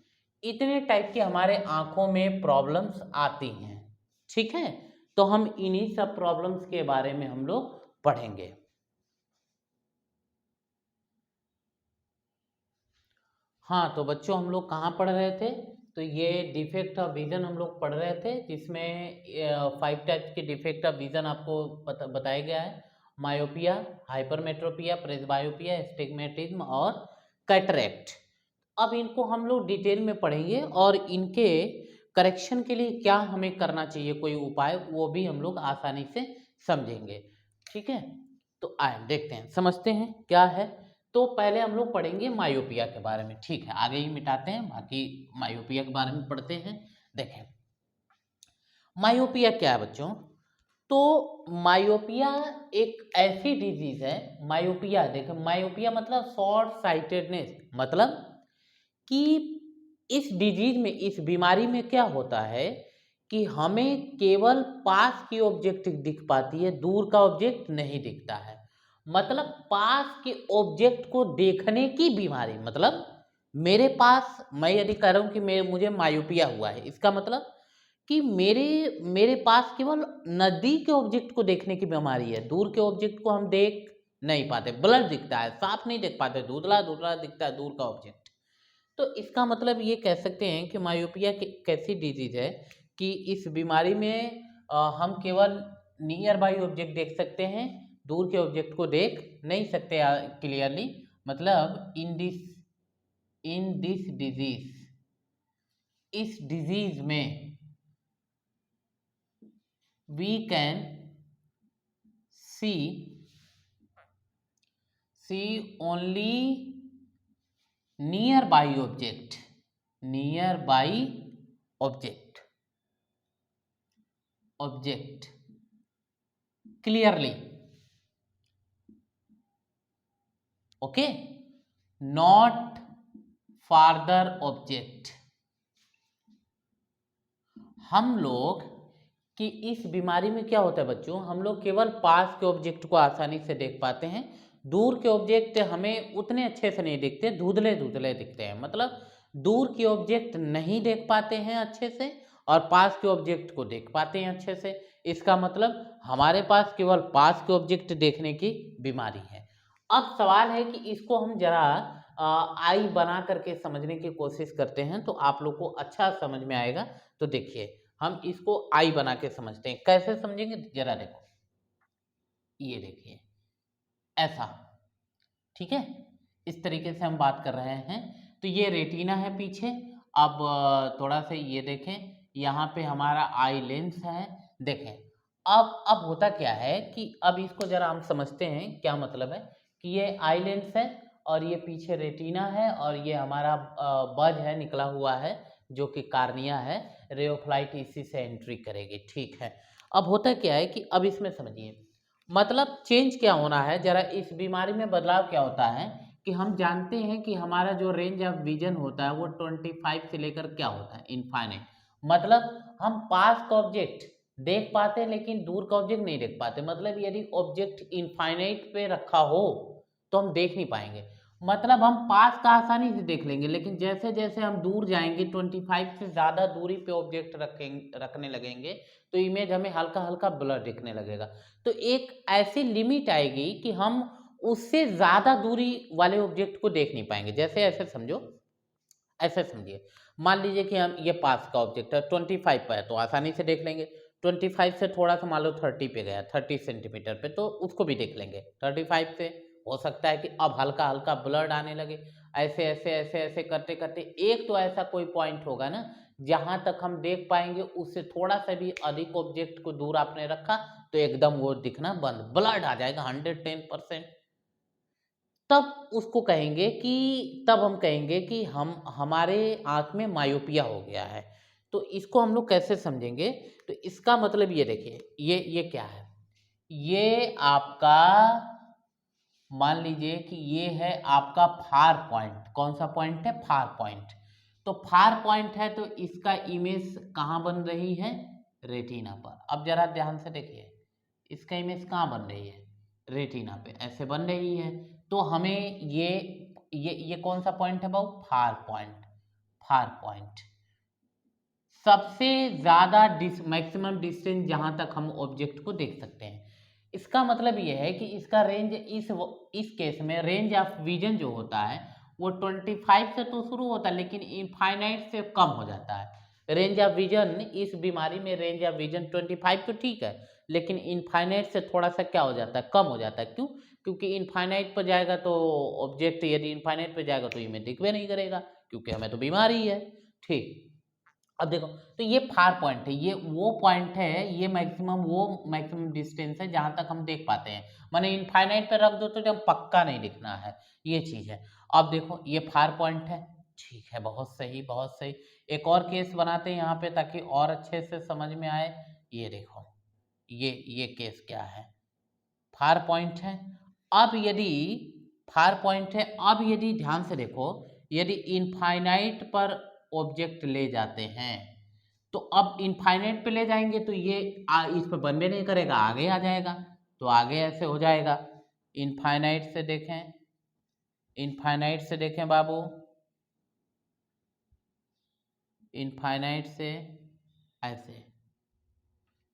इतने टाइप के हमारे आंखों में प्रॉब्लम्स आती हैं। ठीक है, तो हम इन्हीं सब प्रॉब्लम्स के बारे में हम लोग पढ़ेंगे। हाँ, तो बच्चों हम लोग कहाँ पढ़ रहे थे? तो ये डिफेक्ट ऑफ विजन हम लोग पढ़ रहे थे, जिसमें 5 टाइप्स के डिफेक्ट ऑफ विजन आपको बताया गया है। मायोपिया, हाइपरमेट्रोपिया, प्रेसबायोपिया, एस्टिग्मेटिज्म और कैटरेक्ट। अब इनको हम लोग डिटेल में पढ़ेंगे और इनके करेक्शन के लिए क्या हमें करना चाहिए, कोई उपाय, वो भी हम लोग आसानी से समझेंगे। ठीक है, तो आए देखते हैं, समझते हैं क्या है। तो पहले हम लोग पढ़ेंगे मायोपिया के बारे में। ठीक है, आगे ही मिटाते हैं, बाकी मायोपिया के बारे में पढ़ते हैं। देखें मायोपिया क्या है बच्चों? तो मायोपिया एक ऐसी डिजीज है, मायोपिया देखें, मायोपिया मतलब शॉर्ट साइटेडनेस, मतलब कि इस डिजीज में, इस बीमारी में क्या होता है कि हमें केवल पास की ऑब्जेक्ट दिख पाती है, दूर का ऑब्जेक्ट नहीं दिखता है। मतलब पास के ऑब्जेक्ट को देखने की बीमारी, मतलब मेरे पास, मैं यदि कह रहा हूं कि मुझे मायोपिया हुआ है, इसका मतलब कि मेरे पास केवल नजदीक के ऑब्जेक्ट को देखने की बीमारी है, दूर के ऑब्जेक्ट को हम देख नहीं पाते, ब्लर दिखता है, साफ नहीं देख पाते, धुंधला धुंधला दिखता है दूर का ऑब्जेक्ट। तो इसका मतलब ये कह सकते हैं कि मायोपिया कैसी डिजीज है कि इस बीमारी में हम केवल नियर बाई ऑब्जेक्ट देख सकते हैं, दूर के ऑब्जेक्ट को देख नहीं सकते क्लियरली। मतलब इन दिस डिजीज, इस डिजीज में we can see only nearby object, nearby object, object clearly, okay, not farther object। हम लोग कि इस बीमारी में क्या होता है बच्चों, हम लोग केवल पास के ऑब्जेक्ट को आसानी से देख पाते हैं, दूर के ऑब्जेक्ट हमें उतने अच्छे से नहीं दिखते, धुंधले धुंधले दिखते हैं। मतलब दूर के ऑब्जेक्ट नहीं देख पाते हैं अच्छे से और पास के ऑब्जेक्ट को देख पाते हैं अच्छे से। इसका मतलब हमारे पास केवल पास के ऑब्जेक्ट देखने की बीमारी है। अब सवाल है कि इसको हम जरा आई बना करके समझने की कोशिश करते हैं तो आप लोग को अच्छा समझ में आएगा। तो देखिए हम इसको आई बना के समझते हैं, कैसे समझेंगे जरा देखो, ये देखिए ऐसा, ठीक है, इस तरीके से हम बात कर रहे हैं। तो ये रेटिना है पीछे। अब थोड़ा सा ये देखें, यहाँ पे हमारा आई लेंस है, देखें। अब होता क्या है कि अब इसको जरा हम समझते हैं क्या मतलब है कि ये आई लेंस है और ये पीछे रेटिना है और ये हमारा बज है निकला हुआ है जो कि कार्निया है। रे ऑफ लाइट इसी से एंट्री करेगी, ठीक है। अब होता क्या है कि अब इसमें समझिए मतलब चेंज क्या होना है, जरा इस बीमारी में बदलाव क्या होता है कि हम जानते हैं कि हमारा जो रेंज ऑफ विजन होता है वो 25 से लेकर क्या होता है, इनफाइनाइट। मतलब हम पास का ऑब्जेक्ट देख पाते हैं लेकिन दूर का ऑब्जेक्ट नहीं देख पाते। मतलब यदि ऑब्जेक्ट इनफाइनाइट पे रखा हो तो हम देख नहीं पाएंगे। मतलब हम पास का आसानी से देख लेंगे लेकिन जैसे जैसे हम दूर जाएंगे 25 से ज़्यादा दूरी पे ऑब्जेक्ट रखने लगेंगे तो इमेज हमें हल्का हल्का ब्लर दिखने लगेगा। तो एक ऐसी लिमिट आएगी कि हम उससे ज़्यादा दूरी वाले ऑब्जेक्ट को देख नहीं पाएंगे। जैसे ऐसे समझो, ऐसे समझिए, मान लीजिए कि हम ये पास का ऑब्जेक्ट है 25 पर है तो आसानी से देख लेंगे। 25 से थोड़ा सा मान लो 30 पे गया, 30 सेंटीमीटर पे, तो उसको भी देख लेंगे। 35 से हो सकता है कि अब हल्का हल्का ब्लर आने लगे। ऐसे ऐसे ऐसे ऐसे करते करते एक तो ऐसा कोई पॉइंट होगा ना जहां तक हम देख पाएंगे, उससे थोड़ा सा भी अधिक ऑब्जेक्ट को दूर आपने रखा तो एकदम वो दिखना बंद, ब्लर आ जाएगा 110%। तब उसको कहेंगे कि तब हम कहेंगे कि हम हमारे आँख में मायोपिया हो गया है। तो इसको हम लोग कैसे समझेंगे? तो इसका मतलब ये देखिए, ये क्या है? ये आपका मान लीजिए कि ये है आपका फार पॉइंट। कौन सा पॉइंट है? Far point. तो फार पॉइंट है तो इसका इमेज कहाँ बन रही है? रेटिना पर। अब जरा ध्यान से देखिए, इसका इमेज कहाँ बन रही है? रेटिना पे ऐसे बन रही है। तो हमें ये कौन सा पॉइंट है बाबू? Far point. फार पॉइंट सबसे ज़्यादा मैक्सिमम डिस्टेंस जहाँ तक हम ऑब्जेक्ट को देख सकते हैं। इसका मतलब ये है कि इसका रेंज इस केस में रेंज ऑफ विजन जो होता है वो 25 से तो शुरू होता है लेकिन इनफाइनाइट से कम हो जाता है। रेंज ऑफ विजन इस बीमारी में रेंज ऑफ विजन 25 तो ठीक है लेकिन इनफाइनाइट से थोड़ा सा क्या हो जाता है? कम हो जाता है। क्यों? क्योंकि इनफाइनाइट पर जाएगा तो ऑब्जेक्ट, यदि इनफाइनाइट पर जाएगा तो इमेज दिख भी नहीं करेगा क्योंकि हमें तो बीमारी है। ठीक, अब देखो, तो ये फार पॉइंट है, ये वो पॉइंट है, ये मैक्सिमम डिस्टेंस है जहां तक हम देख पाते हैं। माने इनफाइनाइट पे रख दो तो जब पक्का नहीं दिखना है, ये चीज है। अब देखो ये फार पॉइंट है, ठीक है, बहुत सही बहुत सही। एक और केस बनाते हैं यहाँ पे ताकि और अच्छे से समझ में आए। ये देखो, ये केस क्या है? फार पॉइंट है। अब यदि फार पॉइंट है, अब यदि ध्यान से देखो, यदि इनफाइनाइट पर ऑब्जेक्ट ले जाते हैं तो अब इनफाइनाइट पे ले जाएंगे तो ये इस पर बनने नहीं करेगा, आगे आ जाएगा। तो आगे ऐसे हो जाएगा, इनफाइनाइट से देखें, इनफाइनाइट से देखें बाबू, इनफाइनाइट से ऐसे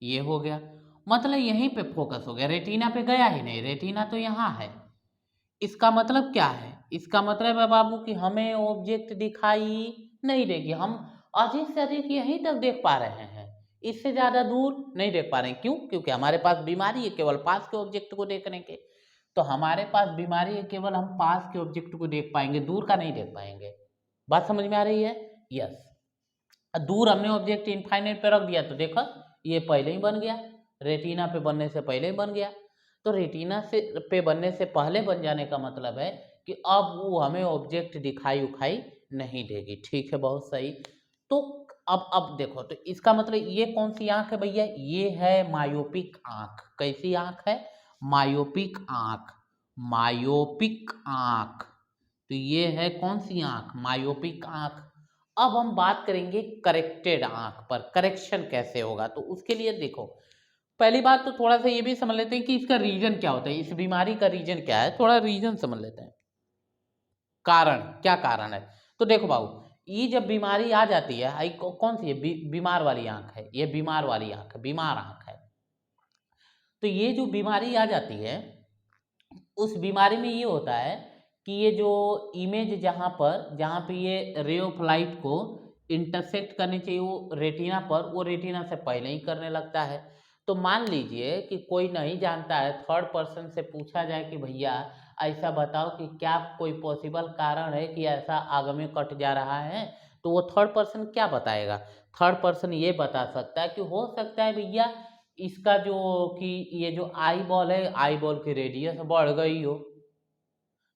ये हो गया। मतलब यहीं पे फोकस हो गया, रेटिना पे गया ही नहीं, रेटिना तो यहाँ है। इसका मतलब क्या है? इसका मतलब है बाबू कि हमें ऑब्जेक्ट दिखाई नहीं देगी, हम अधिक से अधिक यहीं तक देख पा रहे हैं, इससे ज्यादा दूर नहीं देख पा रहे हैं। क्यों? क्योंकि हमारे पास बीमारी है केवल पास के ऑब्जेक्ट को देखने के। तो हमारे पास बीमारी है, केवल हम पास के ऑब्जेक्ट को देख पाएंगे, दूर का नहीं देख पाएंगे। बात समझ में आ रही है? यस। दूर हमने ऑब्जेक्ट इनफाइनाइट पे रख दिया तो देखो ये पहले ही बन गया, रेटिना पे बनने से पहले ही बन गया। तो रेटिना से पे बनने से पहले बन जाने का मतलब है कि अब वो हमें ऑब्जेक्ट दिखाई उखाई नहीं देगी। ठीक है, बहुत सही। तो अब देखो, तो इसका मतलब ये कौन सी आंख है भैया? ये है मायोपिक आंख। कैसी आंख है? मायोपिक आंख। मायोपिक आंख। तो ये है कौन सी आंख? मायोपिक आंख। अब हम बात करेंगे करेक्टेड आंख पर, करेक्शन कैसे होगा। तो उसके लिए देखो, पहली बात तो थोड़ा सा ये भी समझ लेते हैं कि इसका रीजन क्या होता है, इस बीमारी का रीजन क्या है, थोड़ा रीजन समझ लेते हैं। कारण, क्या कारण है? तो देखो बाबू, ये जब बीमारी आ जाती है, कौन सी है? बीमार वाली आंख है, ये बीमार वाली आंख है, बीमार आंख है। तो ये जो बीमारी आ जाती है उस बीमारी में ये होता है कि ये जो इमेज जहाँ पे ये रे ऑफ लाइट को इंटरसेक्ट करनी चाहिए वो रेटिना पर, वो रेटिना से पहले ही करने लगता है। तो मान लीजिए कि कोई नहीं जानता है, थर्ड पर्सन से पूछा जाए कि भैया ऐसा बताओ कि क्या कोई पॉसिबल कारण है कि ऐसा आग में कट जा रहा है, तो वो थर्ड पर्सन क्या बताएगा? थर्ड पर्सन ये बता सकता है कि हो सकता है भैया इसका जो कि ये जो आई बॉल है, आई बॉल की रेडियस बढ़ गई हो।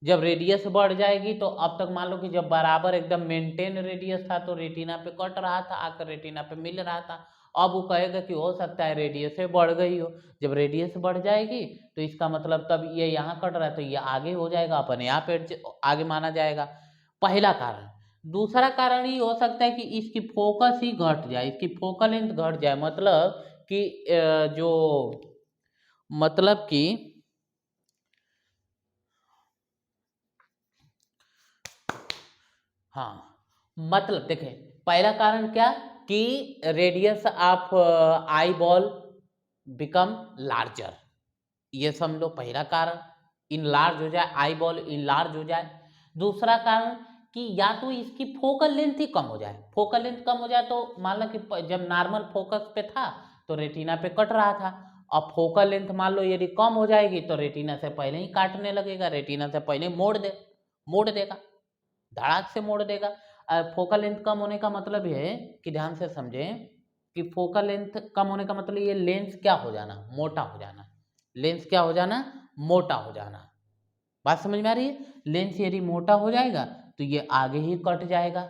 जब रेडियस बढ़ जाएगी तो अब तक मान लो कि जब बराबर एकदम मेंटेन रेडियस था तो रेटिना पे कट रहा था, आकर रेटिना पे मिल रहा था। अब वो कहेगा कि हो सकता है रेडियस बढ़ गई हो। जब रेडियस बढ़ जाएगी तो इसका मतलब तब ये यहाँ कट रहा है तो ये आगे हो जाएगा, अपने आप आगे माना जाएगा। पहला कारण। दूसरा कारण ये हो सकता है कि इसकी फोकस ही घट जाए, इसकी फोकल लेंथ घट जाए, मतलब कि जो मतलब कि हाँ, मतलब देखें, पहला कारण क्या कि radius of eye ball become larger, ये समझ लो पहला कारण, इनलार्ज हो जाए, आई बॉल इनलार्ज हो जाए। दूसरा कारण कि या तो इसकी फोकल लेंथ ही कम हो जाए। फोकल लेंथ कम हो जाए तो मान लो कि जब नॉर्मल फोकस पे था तो रेटिना पे कट रहा था, अब फोकल लेंथ मान लो यदि कम हो जाएगी तो रेटिना से पहले ही काटने लगेगा, रेटिना से पहले मोड़ देगा, धड़ाक से मोड़ देगा। फोकल लेंथ कम होने का मतलब ये है कि ध्यान से समझें कि फोकल लेंथ कम होने का मतलब ये लेंस क्या हो जाना, मोटा हो जाना। लेंस क्या हो जाना, मोटा हो जाना। बात समझ में आ रही है? लेंस यदि मोटा हो जाएगा तो ये आगे ही कट जाएगा,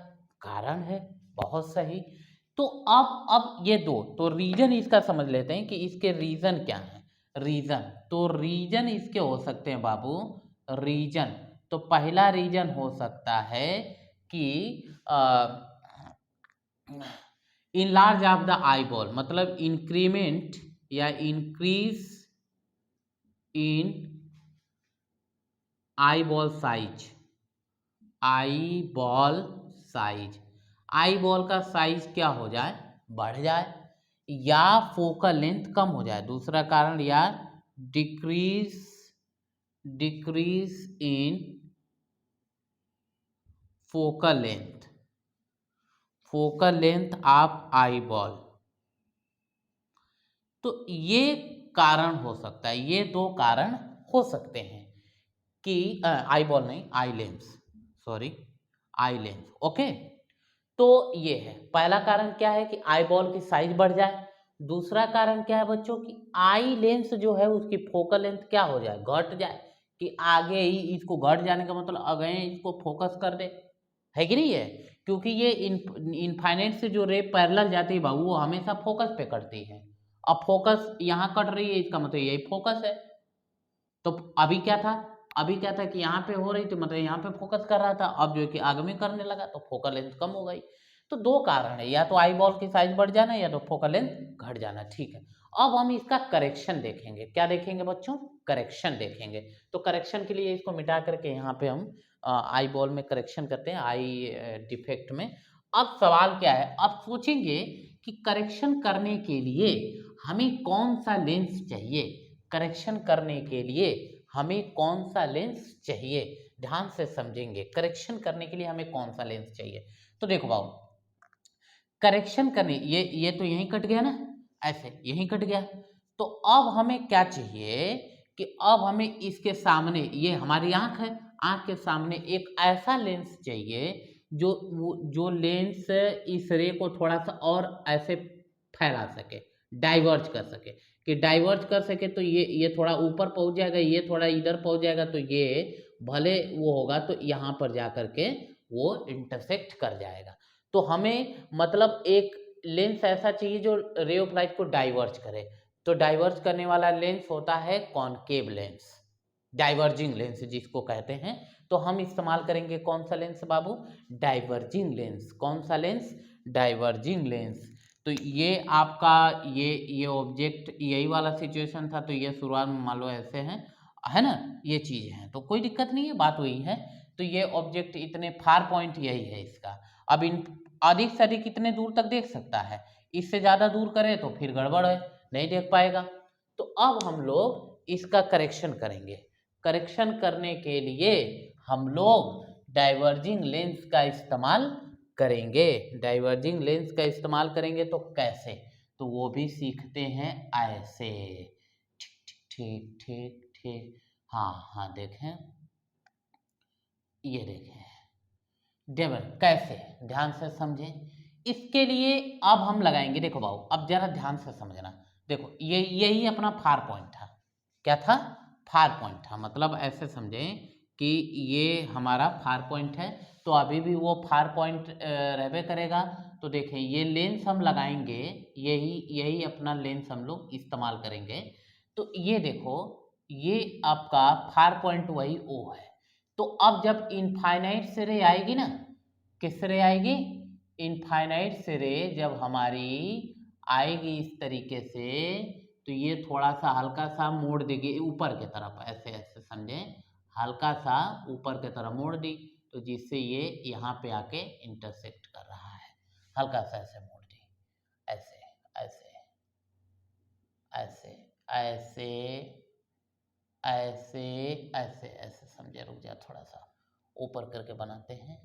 कारण है। बहुत सही। तो अब ये दो तो रीजन इसका समझ लेते हैं कि इसके रीजन क्या है। रीजन तो रीजन इसके हो सकते हैं बाबू, रीजन तो पहला रीजन हो सकता है कि enlarge of the eye ball, मतलब इंक्रीमेंट या increase in eye ball size, eye ball size, eye ball का साइज क्या हो जाए, बढ़ जाए, या फोकल लेंथ कम हो जाए। दूसरा कारण या decrease in focal length of eye ball. तो ये कारण हो सकता है, ये दो कारण हो सकते हैं कि आई बॉल नहीं, eye lens, sorry, eye lens. Okay, तो ये है पहला कारण क्या है कि आई बॉल की साइज बढ़ जाए। दूसरा कारण क्या है बच्चों की आई लेंस जो है उसकी फोकल लेंथ क्या हो जाए, घट जाए, कि आगे ही इसको घट जाने का मतलब आगे इसको फोकस कर दे, है कि नहीं है? क्योंकि ये इनफाइनाइट से जो रे पैरेलल जाती है बाबू वो हमेशा फोकस पे करती है। अब फोकस यहाँ कट रही है इसका मतलब यही फोकस है। तो अभी क्या था कि यहाँ पे हो रही थी, मतलब यहाँ पे फोकस कर रहा था, अब जो है कि आगे में करने लगा तो फोकल लेंथ कम हो गई। तो दो कारण है, या तो आई बॉल की साइज बढ़ जाना या तो फोकल लेंथ घट जाना। ठीक है, अब हम इसका करेक्शन देखेंगे। क्या देखेंगे बच्चों? करेक्शन देखेंगे। तो करेक्शन के लिए इसको मिटा करके यहाँ पे हम आई बॉल में करेक्शन करते हैं, आई डिफेक्ट में। अब सवाल क्या है, अब सोचेंगे कि करेक्शन करने के लिए हमें कौन सा लेंस चाहिए, करेक्शन करने के लिए हमें कौन सा लेंस चाहिए, ध्यान से समझेंगे। करेक्शन करने के लिए हमें कौन सा लेंस चाहिए? तो देखो बाबू, करेक्शन करने ये तो यहीं कट गया ना, ऐसे यहीं कट गया। तो अब हमें क्या चाहिए कि अब हमें इसके सामने, ये हमारी आंख है, आंख के सामने एक ऐसा लेंस चाहिए जो लेंस इस रे को थोड़ा सा और ऐसे फैला सके, डाइवर्ज कर सके। कि डाइवर्ज कर सके तो ये थोड़ा ऊपर पहुंच जाएगा, ये थोड़ा इधर पहुंच जाएगा, तो ये भले वो होगा तो यहाँ पर जा करके वो इंटरसेक्ट कर जाएगा। तो हमें मतलब एक लेंस ऐसा चाहिए जो रे ऑफ लाइट को डाइवर्ज करे। तो डाइवर्ज करने वाला लेंस होता है कॉनकेव लेंस, डाइवर्जिंग लेंस जिसको कहते हैं। तो हम इस्तेमाल करेंगे कौन सा लेंस बाबू? Diverging lens. कौन सा लेंस? Diverging lens. तो ये आपका ये ऑब्जेक्ट यही वाला सिचुएशन था, तो ये शुरुआत में मान लो ऐसे है ना, ये चीज़ है तो कोई दिक्कत नहीं है, बात वही है। तो ये ऑब्जेक्ट इतने फार पॉइंट यही है इसका। अब इन अधिक से अधिक कितने दूर तक देख सकता है, इससे ज़्यादा दूर करे तो फिर गड़बड़ है, नहीं देख पाएगा। तो अब हम लोग इसका करेक्शन करेंगे। करेक्शन करने के लिए हम लोग डाइवर्जिंग लेंस का इस्तेमाल करेंगे। डाइवर्जिंग लेंस का इस्तेमाल करेंगे तो कैसे, तो वो भी सीखते हैं ऐसे। ठीक ठीक ठीक ठीक, हाँ हाँ, देखें, ये देखें डेवर कैसे, ध्यान से समझें। इसके लिए अब हम लगाएंगे, देखो बाबू, अब जरा ध्यान से समझना। देखो ये यही अपना फार पॉइंट था। क्या था? फार पॉइंट था। मतलब ऐसे समझें कि ये हमारा फार पॉइंट है, तो अभी भी वो फार पॉइंट रहबे करेगा। तो देखें ये लेंस हम लगाएंगे, यही अपना लेंस हम लोग इस्तेमाल करेंगे। तो ये देखो, ये आपका फार पॉइंट वही ओ है। तो अब जब इनफाइनाइट से रे आएगी ना, किस रे आएगी? इनफाइनाइट से रे जब हमारी आएगी इस तरीके से, तो ये थोड़ा सा हल्का सा मोड़ देगी ऊपर की तरफ, ऐसे ऐसे समझें, हल्का सा ऊपर की तरफ मोड़ दी, तो जिससे ये यहाँ पे आके इंटरसेक्ट कर रहा है। हल्का सा ऐसे मोड़ दी, ऐसे ऐसे ऐसे ऐसे ऐसे ऐसे ऐसे समझे। रुक जा, थोड़ा सा ऊपर करके बनाते हैं।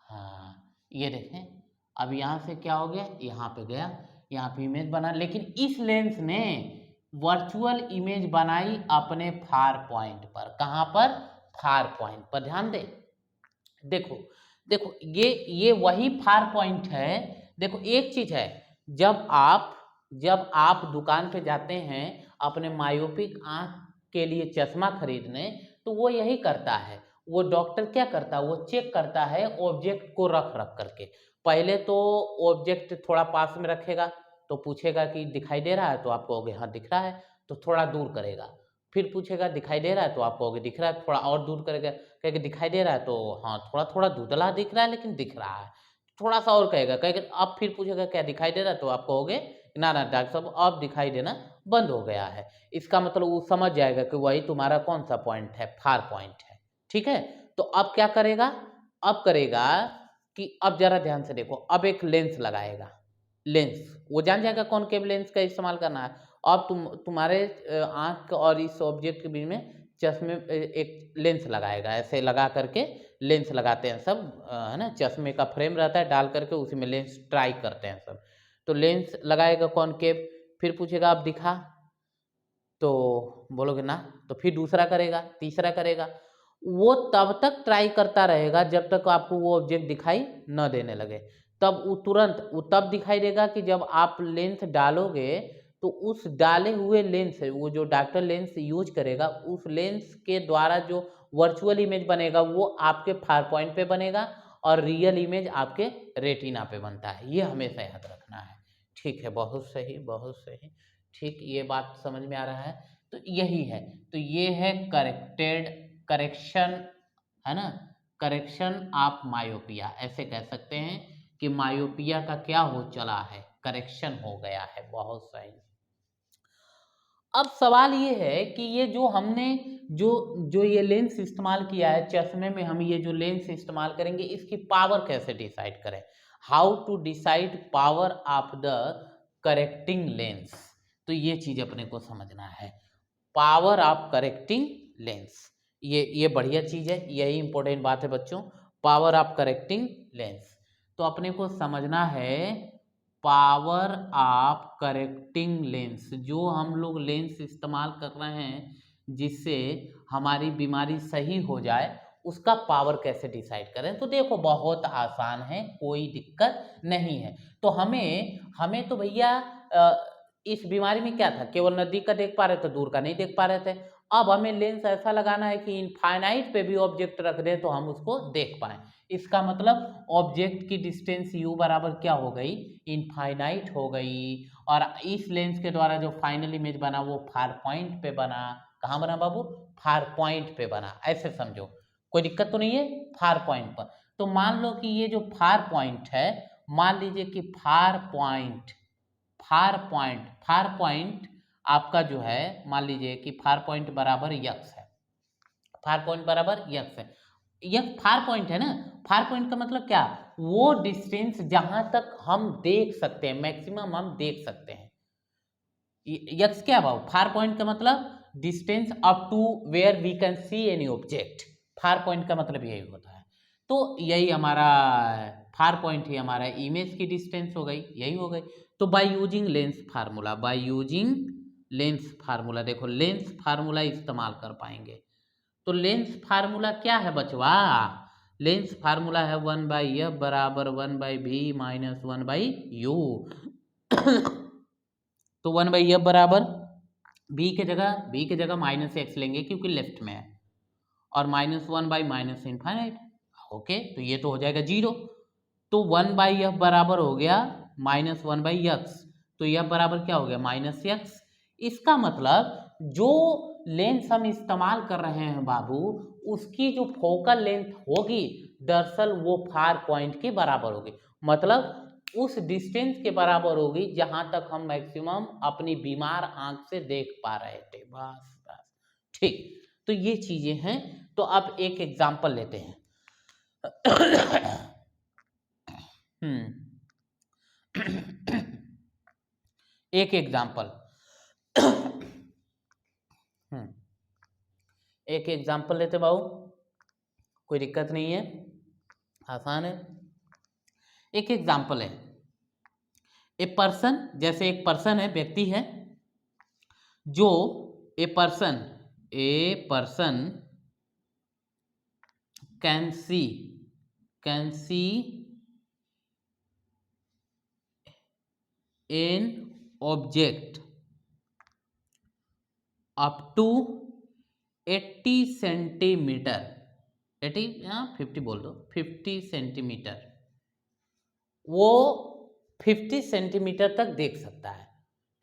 हाँ, ये देखें, अब यहाँ से क्या हो गया, यहाँ पे गया, यहाँ पे इमेज बना, लेकिन इस लेंस ने वर्चुअल इमेज बनाई अपने फार पॉइंट पर। कहाँ पर? फार पॉइंट पर। ध्यान दे, देखो देखो, ये वही फार पॉइंट है। देखो एक चीज है, जब आप दुकान पे जाते हैं अपने मायोपिक आंख के लिए चश्मा खरीदने, तो वो यही करता है। वो डॉक्टर क्या करता है, वो चेक करता है ऑब्जेक्ट को रख रख करके। पहले तो ऑब्जेक्ट थोड़ा पास में रखेगा, तो पूछेगा कि दिखाई दे रहा है, तो आप कहोगे हाँ दिख रहा है, तो थोड़ा दूर करेगा। फिर पूछेगा दिखाई दे रहा है, तो आप कहोगे दिख रहा है, थोड़ा और दूर करेगा, कहेगा दिखाई दे रहा है, तो हाँ थोड़ा थोड़ा धुंधला दिख रहा है लेकिन दिख रहा है, थोड़ा सा और कहेगा, अब फिर पूछेगा क्या दिखाई दे रहा है, तो आप कहोगे ना ना डॉक्टर साहब अब दिखाई देना बंद हो गया है। इसका मतलब वो समझ जाएगा कि वही तुम्हारा कौन सा पॉइंट है, फार पॉइंट है। ठीक है, तो अब क्या करेगा, अब करेगा कि अब जरा ध्यान से देखो, अब एक लेंस लगाएगा। लेंस वो जान जाएगा कॉनकेव लेंस का इस्तेमाल करना है। अब तुम्हारे आंख और इस ऑब्जेक्ट के बीच में चश्मे एक लेंस लगाएगा, ऐसे लगा करके लेंस लगाते हैं सब, है ना, चश्मे का फ्रेम रहता है, डाल करके उसी में लेंस ट्राई करते हैं सब। तो लेंस लगाएगा कॉनकेव, फिर पूछेगा आप दिखा, तो बोलोगे ना, तो फिर दूसरा करेगा, तीसरा करेगा। वो तब तक ट्राई करता रहेगा जब तक आपको वो ऑब्जेक्ट दिखाई न देने लगे। तब वो तुरंत वो तब दिखाई देगा कि जब आप लेंस डालोगे, तो उस डाले हुए लेंस है, वो जो डॉक्टर लेंस यूज करेगा, उस लेंस के द्वारा जो वर्चुअल इमेज बनेगा वो आपके फार पॉइंट पे बनेगा, और रियल इमेज आपके रेटिना पे बनता है। ये हमेशा याद रखना है। ठीक है, बहुत सही बहुत सही। ठीक, ये बात समझ में आ रहा है। तो यही है, तो ये है करेक्शन, है ना, करेक्शन ऑफ मायोपिया। ऐसे कह सकते हैं कि मायोपिया का क्या हो चला है, करेक्शन हो गया है। बहुत सही। अब सवाल ये है कि ये जो हमने जो जो ये लेंस इस्तेमाल किया है चश्मे में, हम ये जो लेंस इस्तेमाल करेंगे इसकी पावर कैसे डिसाइड करें, how to decide power of the correcting lens. तो ये चीज अपने को समझना है, पावर ऑफ करेक्टिंग लेंस। ये बढ़िया चीज है, यही इंपॉर्टेंट बात है बच्चों, पावर ऑफ करेक्टिंग लेंस। तो अपने को समझना है पावर ऑफ करेक्टिंग लेंस, जो हम लोग लेंस इस्तेमाल कर रहे हैं जिससे हमारी बीमारी सही हो जाए, उसका पावर कैसे डिसाइड करें। तो देखो बहुत आसान है, कोई दिक्कत नहीं है। तो हमें हमें तो भैया इस बीमारी में क्या था, केवल नज़दीक का देख पा रहे थे, दूर का नहीं देख पा रहे थे। अब हमें लेंस ऐसा लगाना है कि इनफाइनाइट पे भी ऑब्जेक्ट रख दें तो हम उसको देख पाएं। इसका मतलब ऑब्जेक्ट की डिस्टेंस u बराबर क्या हो गई, इनफाइनाइट हो गई, और इस लेंस के द्वारा जो फाइनल इमेज बना वो फार पॉइंट पे बना। कहाँ बना बाबू, फार पॉइंट पे बना, ऐसे समझो, कोई दिक्कत तो नहीं है फार पॉइंट पर। तो मान लो कि ये जो फार पॉइंट है, मान लीजिए कि फार पॉइंट आपका जो है, मान लीजिए कि फार पॉइंट बराबर यक्स है, फार पॉइंट बराबर यक्स है। यह फार पॉइंट है ना, फार पॉइंट का मतलब क्या, वो डिस्टेंस जहां तक हम देख सकते हैं, मैक्सिमम हम देख सकते हैं। यक्स क्या भाव, फार पॉइंट का मतलब distance up to where we can see any object. Far point का मतलब यही होता है। तो यही हमारा फार पॉइंट ही हमारा इमेज की डिस्टेंस हो गई, यही हो गई। तो bye using lens formula, by using lens formula, देखो लेंस फार्मूला इस्तेमाल कर पाएंगे। तो लेंस फार्मूला क्या है बचवा? लेंस फार्मूला है 1/f बराबर 1/v माइनस 1/u। तो 1/f बराबर v के जगह माइनस एक्स लेंगे क्योंकि लेफ्ट में है, और minus 1 by minus infinite. Okay, तो ये तो हो जाएगा 0। तो 1/f बराबर हो गया माइनस 1/x, तो f बराबर क्या हो गया? Minus x. इसका मतलब जो लेंस हम इस्तेमाल कर रहे हैं बाबू, उसकी जो फोकल लेंथ होगी दरअसल वो फार पॉइंट के बराबर होगी, मतलब उस डिस्टेंस के बराबर होगी जहां तक हम मैक्सिमम अपनी बीमार आंख से देख पा रहे थे। बस बस, ठीक। तो ये चीजें हैं। तो अब एक एग्जांपल लेते हैं। एक एग्जांपल एक एग्जांपल लेते बाबू, कोई दिक्कत नहीं है, आसान है। एक एग्जांपल है, ए पर्सन, जैसे एक पर्सन है, व्यक्ति है, जो a person can see an object up to 80 centimetre, 80 50 बोल दो, 50 सेंटीमीटर, वो 50 सेंटीमीटर तक देख सकता है।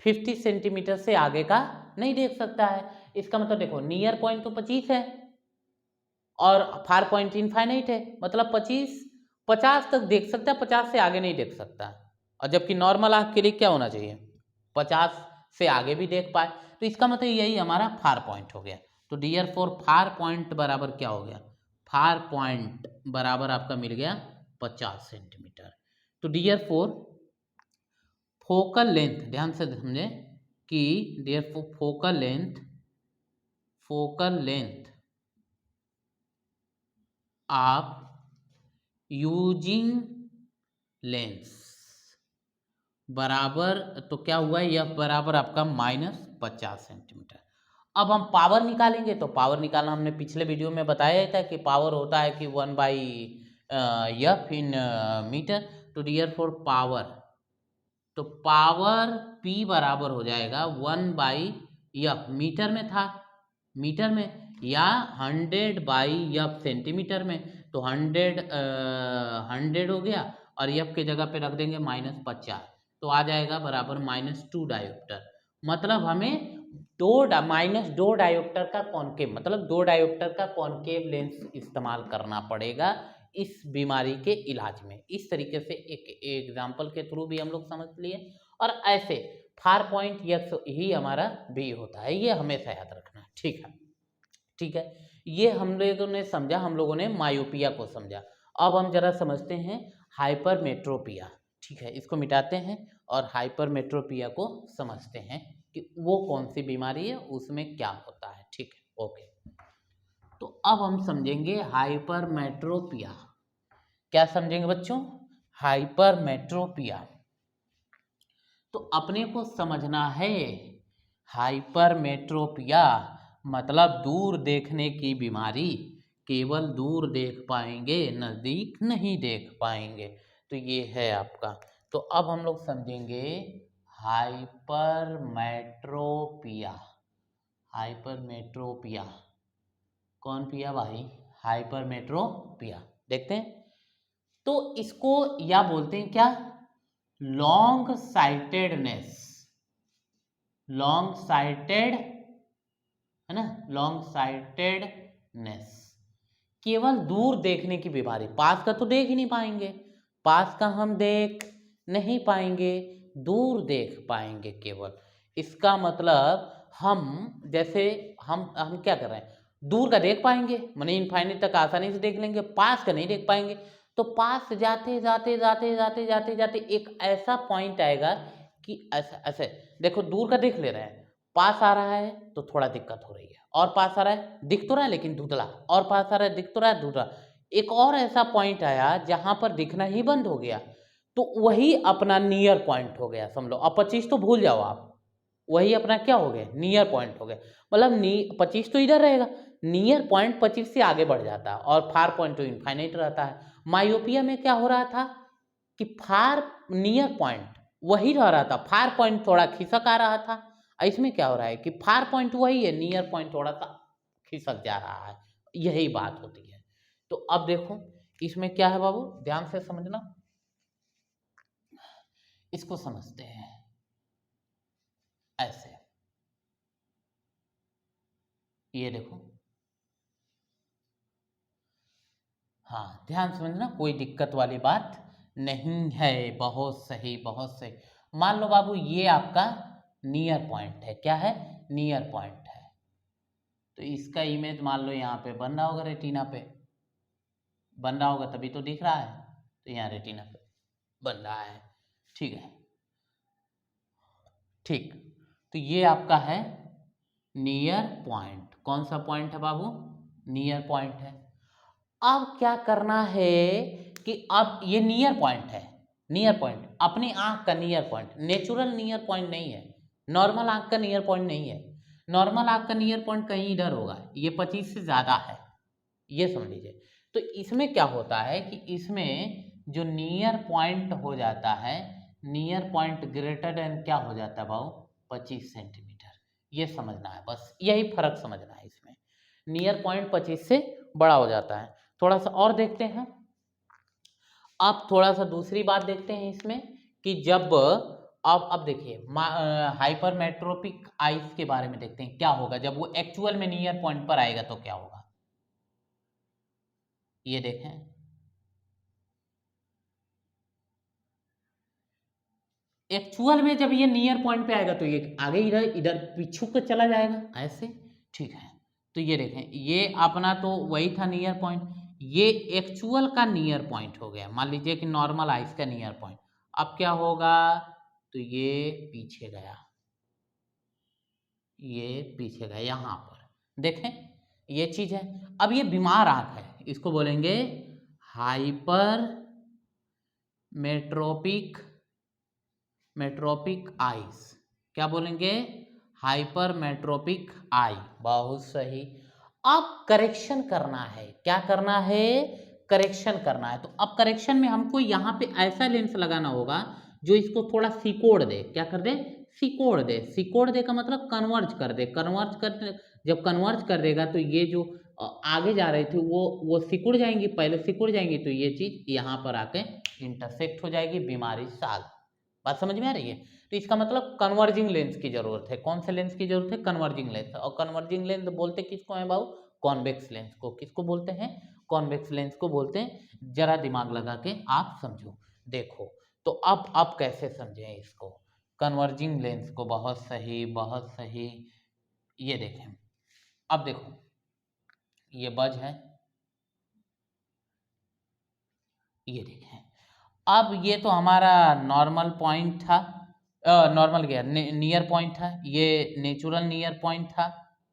50 सेंटीमीटर से आगे का नहीं देख सकता है। इसका मतलब देखो, नियर पॉइंट तो 25 है और फार पॉइंट इनफाइनाइट है, मतलब 50 तक देख सकता है, 50 से आगे नहीं देख सकता। और जबकि नॉर्मल आंख के लिए क्या होना चाहिए? 50 से आगे भी देख पाए। तो इसका मतलब यही हमारा फार पॉइंट हो गया। तो डियर फोर फार पॉइंट बराबर क्या हो गया? फार पॉइंट बराबर आपका मिल गया 50 सेंटीमीटर। तो डियर फोर फोकल लेंथ, ध्यान से समझे कि डियर फोर फोकल लेंथ आप यूजिंग लेंस बराबर, तो क्या हुआ? यह बराबर आपका -50 सेंटीमीटर। अब हम पावर निकालेंगे, तो पावर निकालना हमने पिछले वीडियो में बताया था कि पावर होता है कि 1/f इन मीटर। तो डियर फॉर पावर, तो पावर P बराबर हो जाएगा 1/f, मीटर में था, मीटर में, या 100/f सेंटीमीटर में। तो 100 हो गया, और f के जगह पे रख देंगे -50, तो आ जाएगा बराबर -2 डायोप्टर। मतलब हमें -2 डायोप्टर का कॉनकेव, मतलब 2 डायोप्टर का कॉनकेव लेंस इस्तेमाल करना पड़ेगा इस बीमारी के इलाज में। इस तरीके से एक एग्जाम्पल के थ्रू भी हम लोग समझ लिए, और ऐसे फार पॉइंट यक्स ही हमारा भी होता है, ये हमेशा याद रखना है। ठीक है, ठीक है, ये हम लोगों ने समझा, हम लोगों ने मायोपिया को समझा। अब हम जरा समझते हैं हाइपरमेट्रोपिया। ठीक है, इसको मिटाते हैं और हाइपरमेट्रोपिया को समझते हैं कि वो कौन सी बीमारी है, उसमें क्या होता है। ठीक है, ओके। तो अब हम समझेंगे हाइपरमेट्रोपिया। क्या समझेंगे बच्चों? हाइपरमेट्रोपिया। तो अपने को समझना है हाइपरमेट्रोपिया मतलब दूर देखने की बीमारी, केवल दूर देख पाएंगे, नज़दीक नहीं देख पाएंगे। तो ये है आपका। तो अब हम लोग समझेंगे हाइपरमेट्रोपिया। हाइपरमेट्रोपिया कौन पिया भाई? हाइपरमेट्रोपिया। देखते हैं, तो इसको या बोलते हैं क्या? Long sightedness. लॉन्ग साइटेड है ना, लॉन्ग साइटेडनेस, केवल दूर देखने की बीमारी। पास का तो देख ही नहीं पाएंगे, पास का हम देख नहीं पाएंगे, दूर देख पाएंगे केवल। इसका मतलब हम जैसे हम क्या कर रहे हैं, दूर का देख पाएंगे, माने इनफाइनाइट तक आसानी से देख लेंगे, पास का नहीं देख पाएंगे। तो पास जाते जाते जाते जाते जाते जाते एक ऐसा पॉइंट आएगा कि ऐसा ऐसे देखो, दूर का देख ले रहे हैं, पास आ रहा है तो थोड़ा दिक्कत हो रही है, और पास आ रहा है दिख तो रहा है लेकिन धुंधला, और पास आ रहा है दिख तो रहा है धुंधला। एक और ऐसा पॉइंट आया जहां पर दिखना ही बंद हो गया, तो वही अपना नियर पॉइंट हो गया समझ लो। अब 25 तो भूल जाओ आप, वही अपना क्या हो गया, नियर पॉइंट हो गया। मतलब 25 तो इधर रहेगा, नियर पॉइंट 25 से आगे बढ़ जाता है, और फार पॉइंट तो इनफाइनाइट रहता है। मायोपिया में क्या हो रहा था कि फार नियर पॉइंट वही रह रहा था, फार पॉइंट थोड़ा खिसक आ रहा था। इसमें क्या हो रहा है कि फार पॉइंट वही है, नियर पॉइंट थोड़ा सा खिसक जा रहा है, यही बात होती है। तो अब देखो इसमें क्या है बाबू, ध्यान से समझना, इसको समझते हैं ऐसे। ये देखो, हाँ ध्यान से समझना, कोई दिक्कत वाली बात नहीं है। बहुत सही बहुत सही। मान लो बाबू ये आपका नियर पॉइंट है, क्या है, नियर पॉइंट है। तो इसका इमेज मान लो यहाँ पे बन रहा होगा, रेटिना पे बन रहा होगा, तभी तो दिख रहा है। तो यहाँ रेटिना पे बन रहा है, ठीक है, ठीक। तो ये आपका है नियर पॉइंट। कौन सा पॉइंट है बाबू, नियर पॉइंट है। अब क्या करना है कि अब ये नियर पॉइंट है, नियर पॉइंट अपनी आंख का near point, natural near point नहीं है, नॉर्मल आंख का नियर पॉइंट नहीं है। नॉर्मल आंख का नियर पॉइंट कहीं इधर होगा, ये 25 से ज़्यादा है, ये समझ लीजिए। तो इसमें क्या होता है कि इसमें जो नियर पॉइंट हो जाता है, नियर पॉइंट ग्रेटर देन क्या हो जाता है भाव, 25 सेंटीमीटर। ये समझना है, बस यही फर्क समझना है इसमें, नियर पॉइंट 25 से बड़ा हो जाता है। थोड़ा सा और देखते हैं, अब थोड़ा सा दूसरी बात देखते हैं इसमें कि जब अब देखिए हाइपरमेट्रोपिक आइस के बारे में देखते हैं क्या होगा जब वो एक्चुअल में नियर पॉइंट पर आएगा तो क्या होगा। ये देखें, एक्चुअल में जब ये नियर पॉइंट पे आएगा तो ये आगे इधर इधर पीछू को चला जाएगा ऐसे, ठीक है। तो ये देखें, ये अपना तो वही था नियर पॉइंट, ये एक्चुअल का नियर पॉइंट हो गया, मान लीजिए कि नॉर्मल आइस का नियर पॉइंट। अब क्या होगा, तो ये पीछे गया, ये पीछे गया यहाँ पर, देखें ये चीज है। अब ये बीमार आंख है, इसको बोलेंगे हाइपर मेट्रोपिक, मेट्रोपिक आइस, क्या बोलेंगे, हाइपर मेट्रोपिक आई, बहुत सही। अब करेक्शन करना है, क्या करना है, करेक्शन करना है। तो अब करेक्शन में हमको यहाँ पे ऐसा लेंस लगाना होगा जो इसको थोड़ा सिकोड़ दे, क्या कर दे, सिकोड़ दे। सिकोड़ दे का मतलब कन्वर्ज कर दे, कन्वर्ज कर, जब कन्वर्ज कर देगा तो ये जो आगे जा रहे थे वो सिकुड़ जाएंगी, पहले सिकुड़ जाएंगी, तो ये चीज यहाँ पर आके इंटरसेक्ट हो जाएगी, बीमारी साल। बात समझ में आ रही है। तो इसका मतलब कन्वर्जिंग लेंस की जरूरत है। कौन से लेंस की जरूरत है, कन्वर्जिंग लेंस। और कन्वर्जिंग लेंस बोलते किसको है बाबू, कॉन्वेक्स लेंस को। किसको बोलते हैं, कॉन्वेक्स लेंस को बोलते हैं। जरा दिमाग लगा के आप समझो, देखो। तो अब कैसे समझें इसको, कन्वर्जिंग लेंस को, बहुत सही बहुत सही। ये देखें, अब देखो ये बज है, ये देखें, अब ये तो हमारा नॉर्मल पॉइंट था, नॉर्मल गया नियर पॉइंट था, ये नेचुरल नियर पॉइंट था,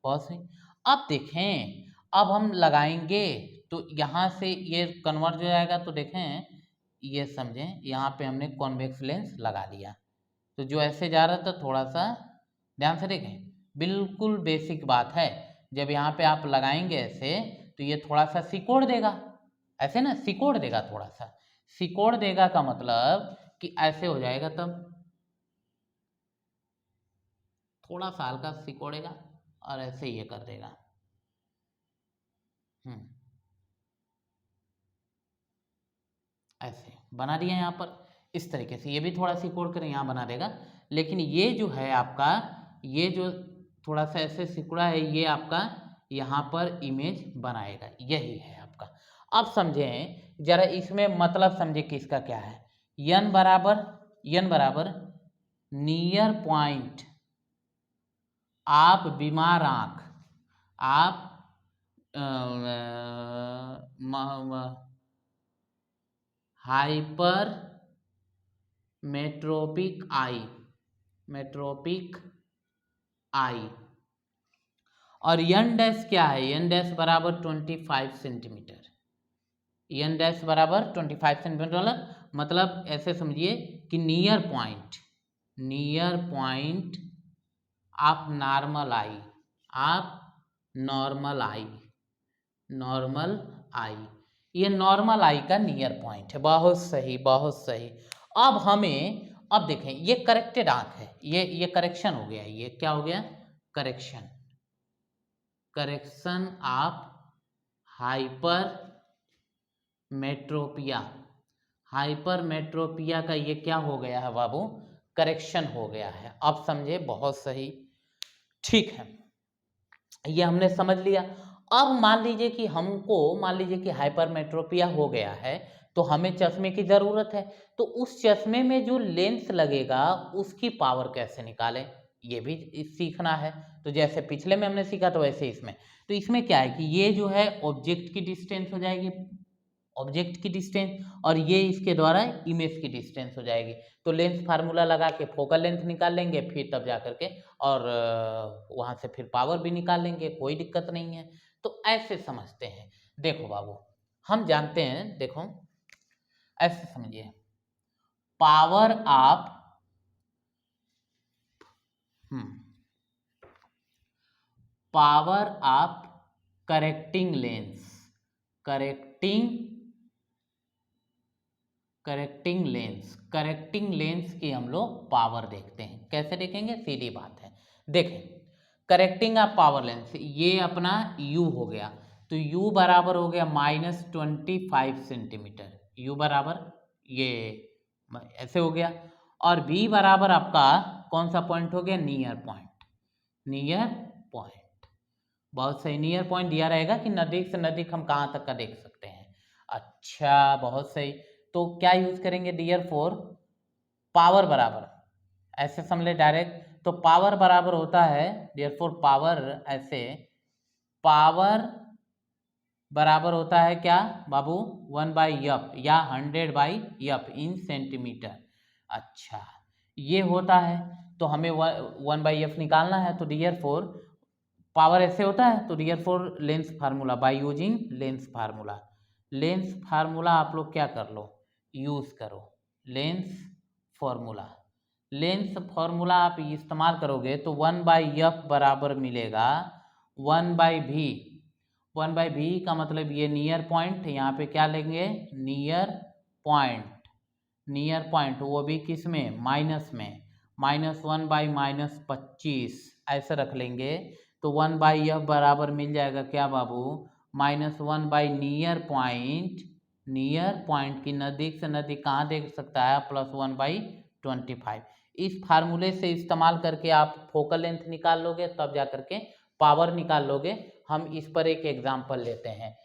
बहुत सही। अब देखें, अब हम लगाएंगे तो यहाँ से ये कन्वर्ज हो जाएगा, तो देखें ये समझें, यहाँ पे हमने कॉन्वेक्स लेंस लगा दिया, तो जो ऐसे जा रहा था थोड़ा सा ध्यान से देखें, बिल्कुल बेसिक बात है। जब यहाँ पे आप लगाएंगे ऐसे तो ये थोड़ा सा सिकोड़ देगा, ऐसे ना सिकोड़ देगा, थोड़ा सा सिकोड़ देगा का मतलब कि ऐसे हो जाएगा, तब थोड़ा सा हल्का सिकोड़ेगा और ऐसे ये कर देगा। हम्म, ऐसे बना दिया यहाँ पर, इस तरीके से ये भी थोड़ा सिकोड़ कर यहाँ बना देगा। लेकिन ये जो है आपका, ये जो थोड़ा सा ऐसे सिकुड़ा है, ये आपका यहाँ पर इमेज बनाएगा, यही है आपका। अब समझें जरा, इसमें मतलब समझे कि इसका क्या है। यन बराबर, यन बराबर नियर पॉइंट, आप बीमार आंख, आप हाइपर मेट्रोपिक आई, मेट्रोपिक आई, और एन डैश क्या है, एन डैश बराबर 25 सेंटीमीटर, एन डैश बराबर 25 सेंटीमीटर, मतलब ऐसे समझिए कि नियर पॉइंट ऑफ नॉर्मल आई, आप नॉर्मल आई, ये नॉर्मल आई का नियर पॉइंट है। बहुत सही, बहुत सही। अब हमें, अब देखें ये करेक्टेड आंख है, ये करेक्शन हो गया, ये क्या हो गया, करेक्शन ऑफ हाइपरमेट्रोपिया का ये क्या हो गया है बाबू, करेक्शन हो गया है। अब समझे, बहुत सही, ठीक है, ये हमने समझ लिया। अब मान लीजिए कि हाइपरमेट्रोपिया हो गया है, तो हमें चश्मे की जरूरत है, तो उस चश्मे में जो लेंस लगेगा उसकी पावर कैसे निकालें, ये भी सीखना है। तो जैसे पिछले में हमने सीखा, तो वैसे इसमें, तो इसमें क्या है कि ये जो है ऑब्जेक्ट की डिस्टेंस हो जाएगी, ऑब्जेक्ट की डिस्टेंस, और ये इसके द्वारा इमेज की डिस्टेंस हो जाएगी। तो लेंस फार्मूला लगा के फोकल लेंथ निकाल लेंगे, फिर तब जा करके और वहाँ से फिर पावर भी निकाल लेंगे, कोई दिक्कत नहीं है। तो ऐसे समझते हैं। देखो बाबू, हम जानते हैं, देखो ऐसे समझिए, पावर ऑफ करेक्टिंग लेंस की हम लोग पावर देखते हैं। कैसे देखेंगे, सीधी बात है। देखें, करेक्टिंग ऑफ पावर लेंस, ये अपना u हो गया, तो u बराबर हो गया -25 सेंटीमीटर, u बराबर ये ऐसे हो गया, और b बराबर आपका कौन सा पॉइंट हो गया, नियर पॉइंट। बहुत सही, नियर पॉइंट दिया रहेगा कि नज़दीक से नज़दीक हम कहाँ तक का देख सकते हैं। अच्छा, बहुत सही। तो क्या यूज करेंगे, डियर फोर, पावर बराबर, ऐसे समझ ले डायरेक्ट, तो पावर बराबर होता है डियर फोर, पावर बराबर होता है क्या बाबू, 1/f या 100/f इन सेंटीमीटर। अच्छा, ये होता है, तो हमें 1/f निकालना है, तो डियर फोर पावर ऐसे होता है, तो therefore lens formula, by using lens formula आप लोग क्या कर लो, यूज करो, लेंस फार्मूला आप इस्तेमाल करोगे तो 1/f बराबर मिलेगा 1/v। 1/v का मतलब ये नियर पॉइंट, यहाँ पे क्या लेंगे, नियर पॉइंट, वो भी किस में, माइनस में, -1/-25 ऐसे रख लेंगे, तो 1/f बराबर मिल जाएगा क्या बाबू, -1 नियर पॉइंट की नज़दीक से नज़दीक कहाँ देख सकता है, +1/25। इस फार्मूले से इस्तेमाल करके आप फोकल लेंथ निकाल लोगे, तब जा करके पावर निकाल लोगे। हम इस पर एक एग्जाम्पल लेते हैं,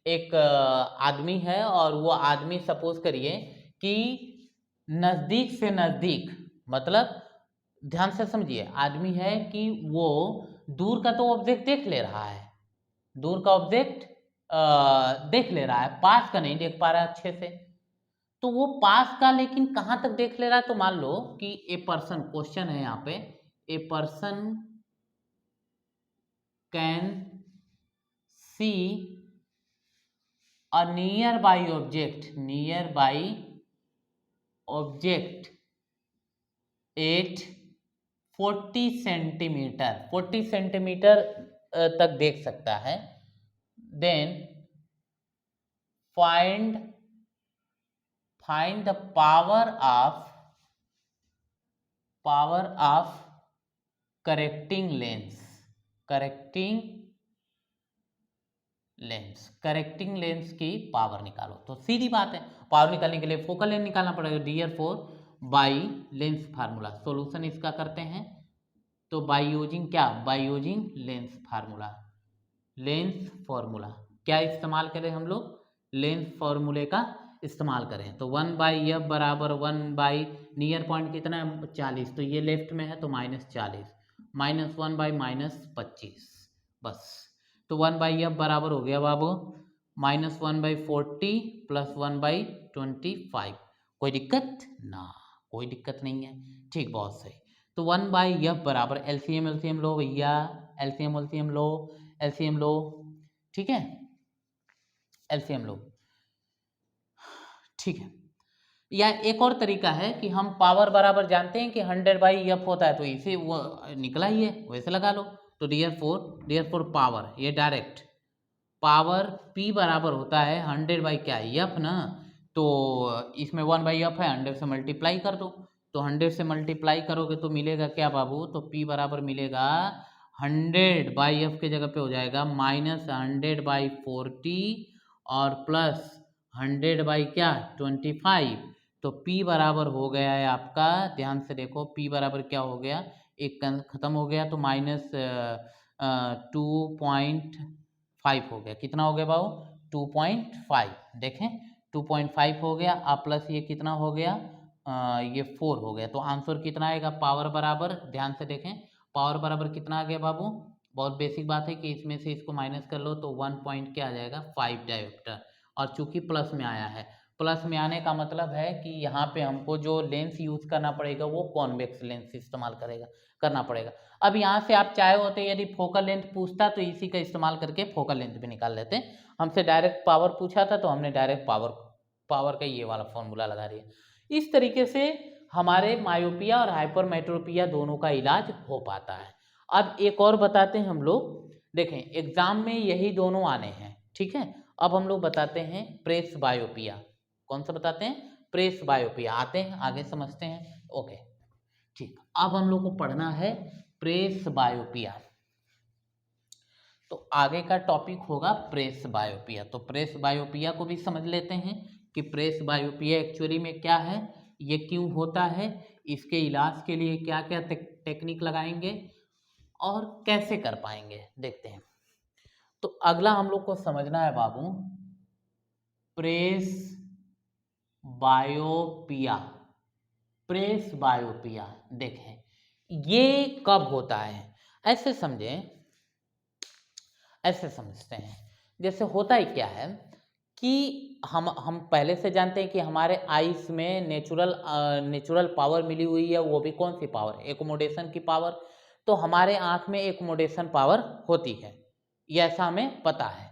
एक आदमी है, और वो आदमी सपोज करिए कि नज़दीक से नज़दीक, मतलब ध्यान से समझिए, आदमी है कि वो दूर का तो ऑब्जेक्ट देख ले रहा है, पास का नहीं देख पा रहा है अच्छे से। तो वो पास का लेकिन कहाँ तक देख ले रहा है, तो मान लो कि ए पर्सन, क्वेश्चन है यहाँ पे, a person can see a nearby object at 40 centimetre तक देख सकता है। Then find the power of correcting lens की पावर निकालो। तो सीधी बात है, पावर निकालने के लिए फोकल लेंथ निकालना पड़ेगा, therefore by lens formula. Solution इसका करते हैं, तो बाई यूजिंग लेंस फार्मूला क्या इस्तेमाल करें हम लोग, लेंस फार्मूले का इस्तेमाल करें। तो 1/f बराबर 1 नियर पॉइंट कितना है, 40, तो ये लेफ्ट में है, तो -40, -1/-25, बस। तो 1/f बराबर हो गया बाबू -1/40 + 1/25, कोई दिक्कत ना, कोई दिक्कत नहीं है। ठीक, बहुत सही। तो 1/f बराबर एलसीएम एलसीएम लो भैया, एलसीएम एलसीएम लो, एलसीएम लो, ठीक है, एलसीएम लो, ठीक है। या एक और तरीका है कि हम पावर बराबर जानते हैं कि 100/f होता है, तो इसे वो निकला ही है, वैसे लगा लो। तो डियर फोर पावर, ये डायरेक्ट पावर P बराबर होता है 100 बाई क्या f ना, तो इसमें 1/f है, 100 से मल्टीप्लाई कर दो, तो 100 से मल्टीप्लाई करोगे तो मिलेगा क्या बाबू, तो P बराबर मिलेगा 100/f के जगह पे हो जाएगा -100/40 और प्लस 100 बाई क्या 25, तो P बराबर हो गया है आपका, ध्यान से देखो P बराबर क्या हो गया, एक खत्म हो गया तो -2.5 हो गया, कितना हो गया बाबू 2.5, देखें 2.5 हो गया, आप प्लस ये कितना हो गया ये 4 हो गया, तो आंसर कितना आएगा, पावर बराबर, ध्यान से देखें पावर बराबर कितना आ गया बाबू, बहुत बेसिक बात है कि इसमें से इसको माइनस कर लो तो 1 पॉइंट क्या आ जाएगा 5 डायोप्टर, और चूंकि प्लस में आया है, प्लस में आने का मतलब है कि यहाँ पे हमको जो लेंस यूज़ करना पड़ेगा वो कॉन्वेक्स लेंस इस्तेमाल करना पड़ेगा। अब यहाँ से आप चाहे होते यदि फोकल लेंथ पूछता तो इसी का इस्तेमाल करके फोकल लेंथ भी निकाल लेते, हमसे डायरेक्ट पावर पूछा था तो हमने डायरेक्ट पावर का ये वाला फॉर्मूला लगा दिया। इस तरीके से हमारे मायोपिया और हाइपरमेट्रोपिया दोनों का इलाज हो पाता है। अब एक और बताते हैं हम लोग, देखें एग्जाम में यही दोनों आने हैं, ठीक है। अब हम लोग बताते हैं प्रेस बायोपिया, कौन सा बताते हैं, प्रेस बायोपिया, आते हैं आगे समझते हैं, ओके ठीक। अब हम लोग को पढ़ना है प्रेस बायोपिया, तो आगे का टॉपिक होगा प्रेस बायोपिया, तो प्रेस बायोपिया को भी समझ लेते हैं कि प्रेस बायोपिया एक्चुअली में क्या है, ये क्यों होता है, इसके इलाज के लिए क्या क्या टेक्निक लगाएंगे और कैसे कर पाएंगे, देखते हैं। तो अगला हम लोग को समझना है बाबू प्रेस बायोपिया, प्रेस बायोपिया देखें ये कब होता है, ऐसे समझें, ऐसे समझते हैं, जैसे होता ही क्या है कि हम पहले से जानते हैं कि हमारे आइस में नेचुरल पावर मिली हुई है, वो भी कौन सी पावर, एकोमोडेशन की पावर, तो हमारे आँख में एकोमोडेशन पावर होती है, ये ऐसा हमें पता है।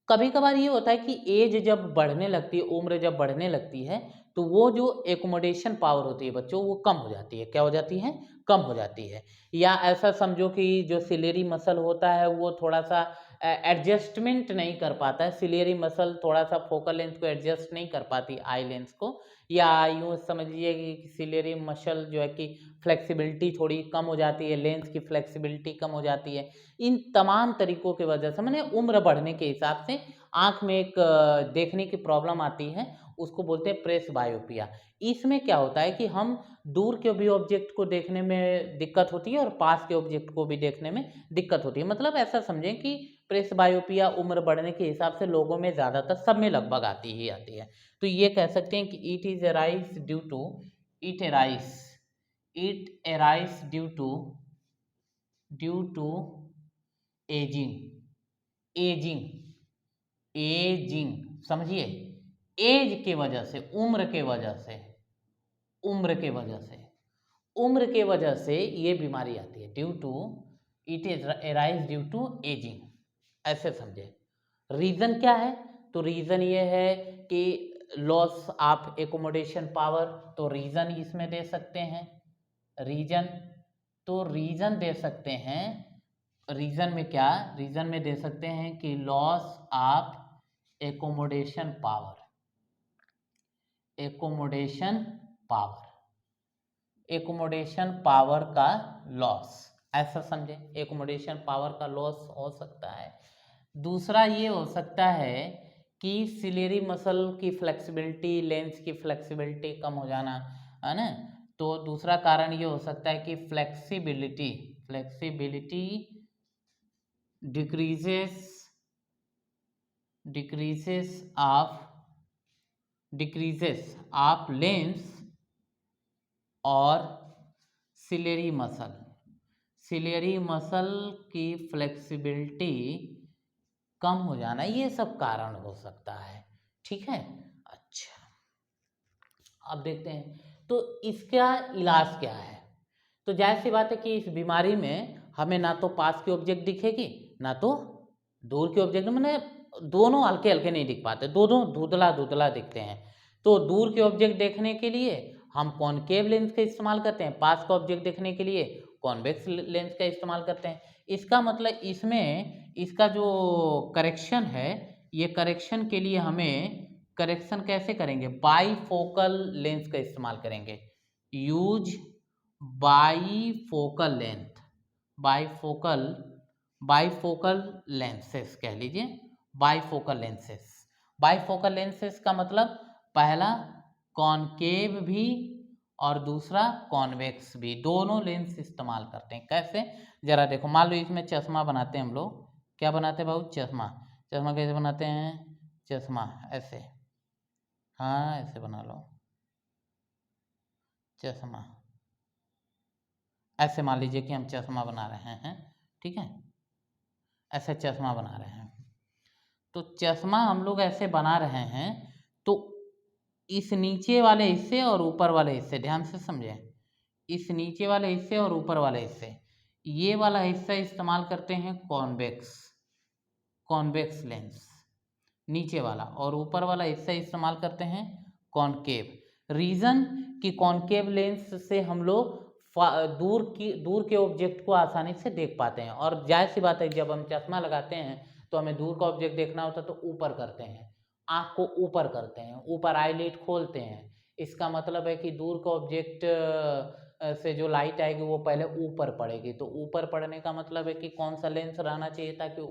कभी कभार ये होता है कि एज जब बढ़ने लगती है, उम्र जब बढ़ने लगती है, तो वो जो एकोमोडेशन पावर होती है बच्चों वो कम हो जाती है, क्या हो जाती है, कम हो जाती है। या ऐसा समझो कि जो सिलेरी मसल होता है वो थोड़ा सा एडजस्टमेंट नहीं कर पाता है, सिलेरी मसल थोड़ा सा फोकल लेंथ को एडजस्ट नहीं कर पाती आई लेंस को, या यूँ समझिए कि सिलेरी मसल जो है कि फ्लेक्सिबिलिटी थोड़ी कम हो जाती है, लेंस की फ्लेक्सिबिलिटी कम हो जाती है। इन तमाम तरीकों की वजह से मैंने उम्र बढ़ने के हिसाब से आँख में एक देखने की प्रॉब्लम आती है, उसको बोलते हैं प्रेस बायोपिया। इसमें क्या होता है कि हम दूर के भी ऑब्जेक्ट को देखने में दिक्कत होती है और पास के ऑब्जेक्ट को भी देखने में दिक्कत होती है, मतलब ऐसा समझें कि प्रेस बायोपिया उम्र बढ़ने के हिसाब से लोगों में ज़्यादातर सब में लगभग आती ही आती है। तो ये कह सकते हैं कि it arise due to ageing ageing समझिए, एज के वजह से, उम्र के वजह से ये बीमारी आती है, it is arise due to ageing, ऐसे समझे। रीजन क्या है, तो रीजन ये है कि लॉस ऑफ एकोमोडेशन पावर, तो रीजन इसमें दे सकते हैं, रीजन तो रीजन दे सकते हैं, रीजन में क्या, रीजन में दे सकते हैं कि loss of accommodation power, accommodation power का लॉस, ऐसा समझे, एकोमोडेशन पावर का लॉस हो सकता है। दूसरा ये हो सकता है कि सिलेरी मसल की फ्लेक्सिबिलिटी, लेंस की फ्लेक्सिबिलिटी कम हो जाना, है ना, तो दूसरा कारण ये हो सकता है कि फ्लेक्सिबिलिटी डिक्रीजेस ऑफ लेंस और सिलेरी मसल की फ्लेक्सिबिलिटी कम हो जाना, ये सब कारण हो सकता है, ठीक है। अच्छा अब देखते हैं तो इसका इलाज क्या है। तो जाहिर सी बात है कि इस बीमारी में हमें ना तो पास की ऑब्जेक्ट दिखेगी ना तो दूर के ऑब्जेक्ट, मैंने दोनों हल्के हल्के नहीं दिख पाते, दोनों धुंधला धुंधला दिखते हैं। तो दूर के ऑब्जेक्ट देखने के लिए हम कॉनकेव लेंस का इस्तेमाल करते हैं, पास का ऑब्जेक्ट देखने के लिए कॉन्वेक्स लेंस का इस्तेमाल करते हैं। इसका मतलब इसमें इसका जो करेक्शन है, ये करेक्शन के लिए हमें करेक्शन कैसे करेंगे, बाईफोकल लेंस का इस्तेमाल करेंगे। Use bifocal length, bifocal bifocal lenses कह लीजिए, बाईफोकल लेंसेस। बाईफोकल लेंसेस का मतलब पहला कॉनकेव भी और दूसरा कॉन्वेक्स भी, दोनों लेंस इस्तेमाल करते हैं। कैसे, जरा देखो, मान लो इसमें चश्मा बनाते हैं हम लोग, क्या बनाते हैं बाबू, चश्मा। चश्मा कैसे बनाते हैं, चश्मा ऐसे, हाँ ऐसे बना लो चश्मा, ऐसे मान लीजिए कि हम चश्मा बना रहे हैं, ठीक है, ऐसे चश्मा बना रहे हैं। तो चश्मा हम लोग ऐसे बना रहे हैं, तो इस नीचे वाले हिस्से और ऊपर वाले हिस्से, ध्यान से समझें, इस नीचे वाले हिस्से और ऊपर वाले हिस्से, ये वाला हिस्सा इस्तेमाल करते हैं कॉन्वेक्स, कॉन्वेक्स लेंस नीचे वाला, और ऊपर वाला हिस्सा इस्तेमाल करते हैं कॉनकेव। रीज़न कि कॉनकेव लेंस से हम लोग दूर के ऑब्जेक्ट को आसानी से देख पाते हैं। और जाहिर सी बात है, जब हम चश्मा लगाते हैं तो हमें दूर का ऑब्जेक्ट देखना होता है तो ऊपर करते हैं, आँख को ऊपर करते हैं, ऊपर आईलिड खोलते हैं। इसका मतलब है कि दूर का ऑब्जेक्ट से जो लाइट आएगी वो पहले ऊपर पड़ेगी। तो ऊपर पड़ने का मतलब है कि कौन सा लेंस रहना चाहिए ताकि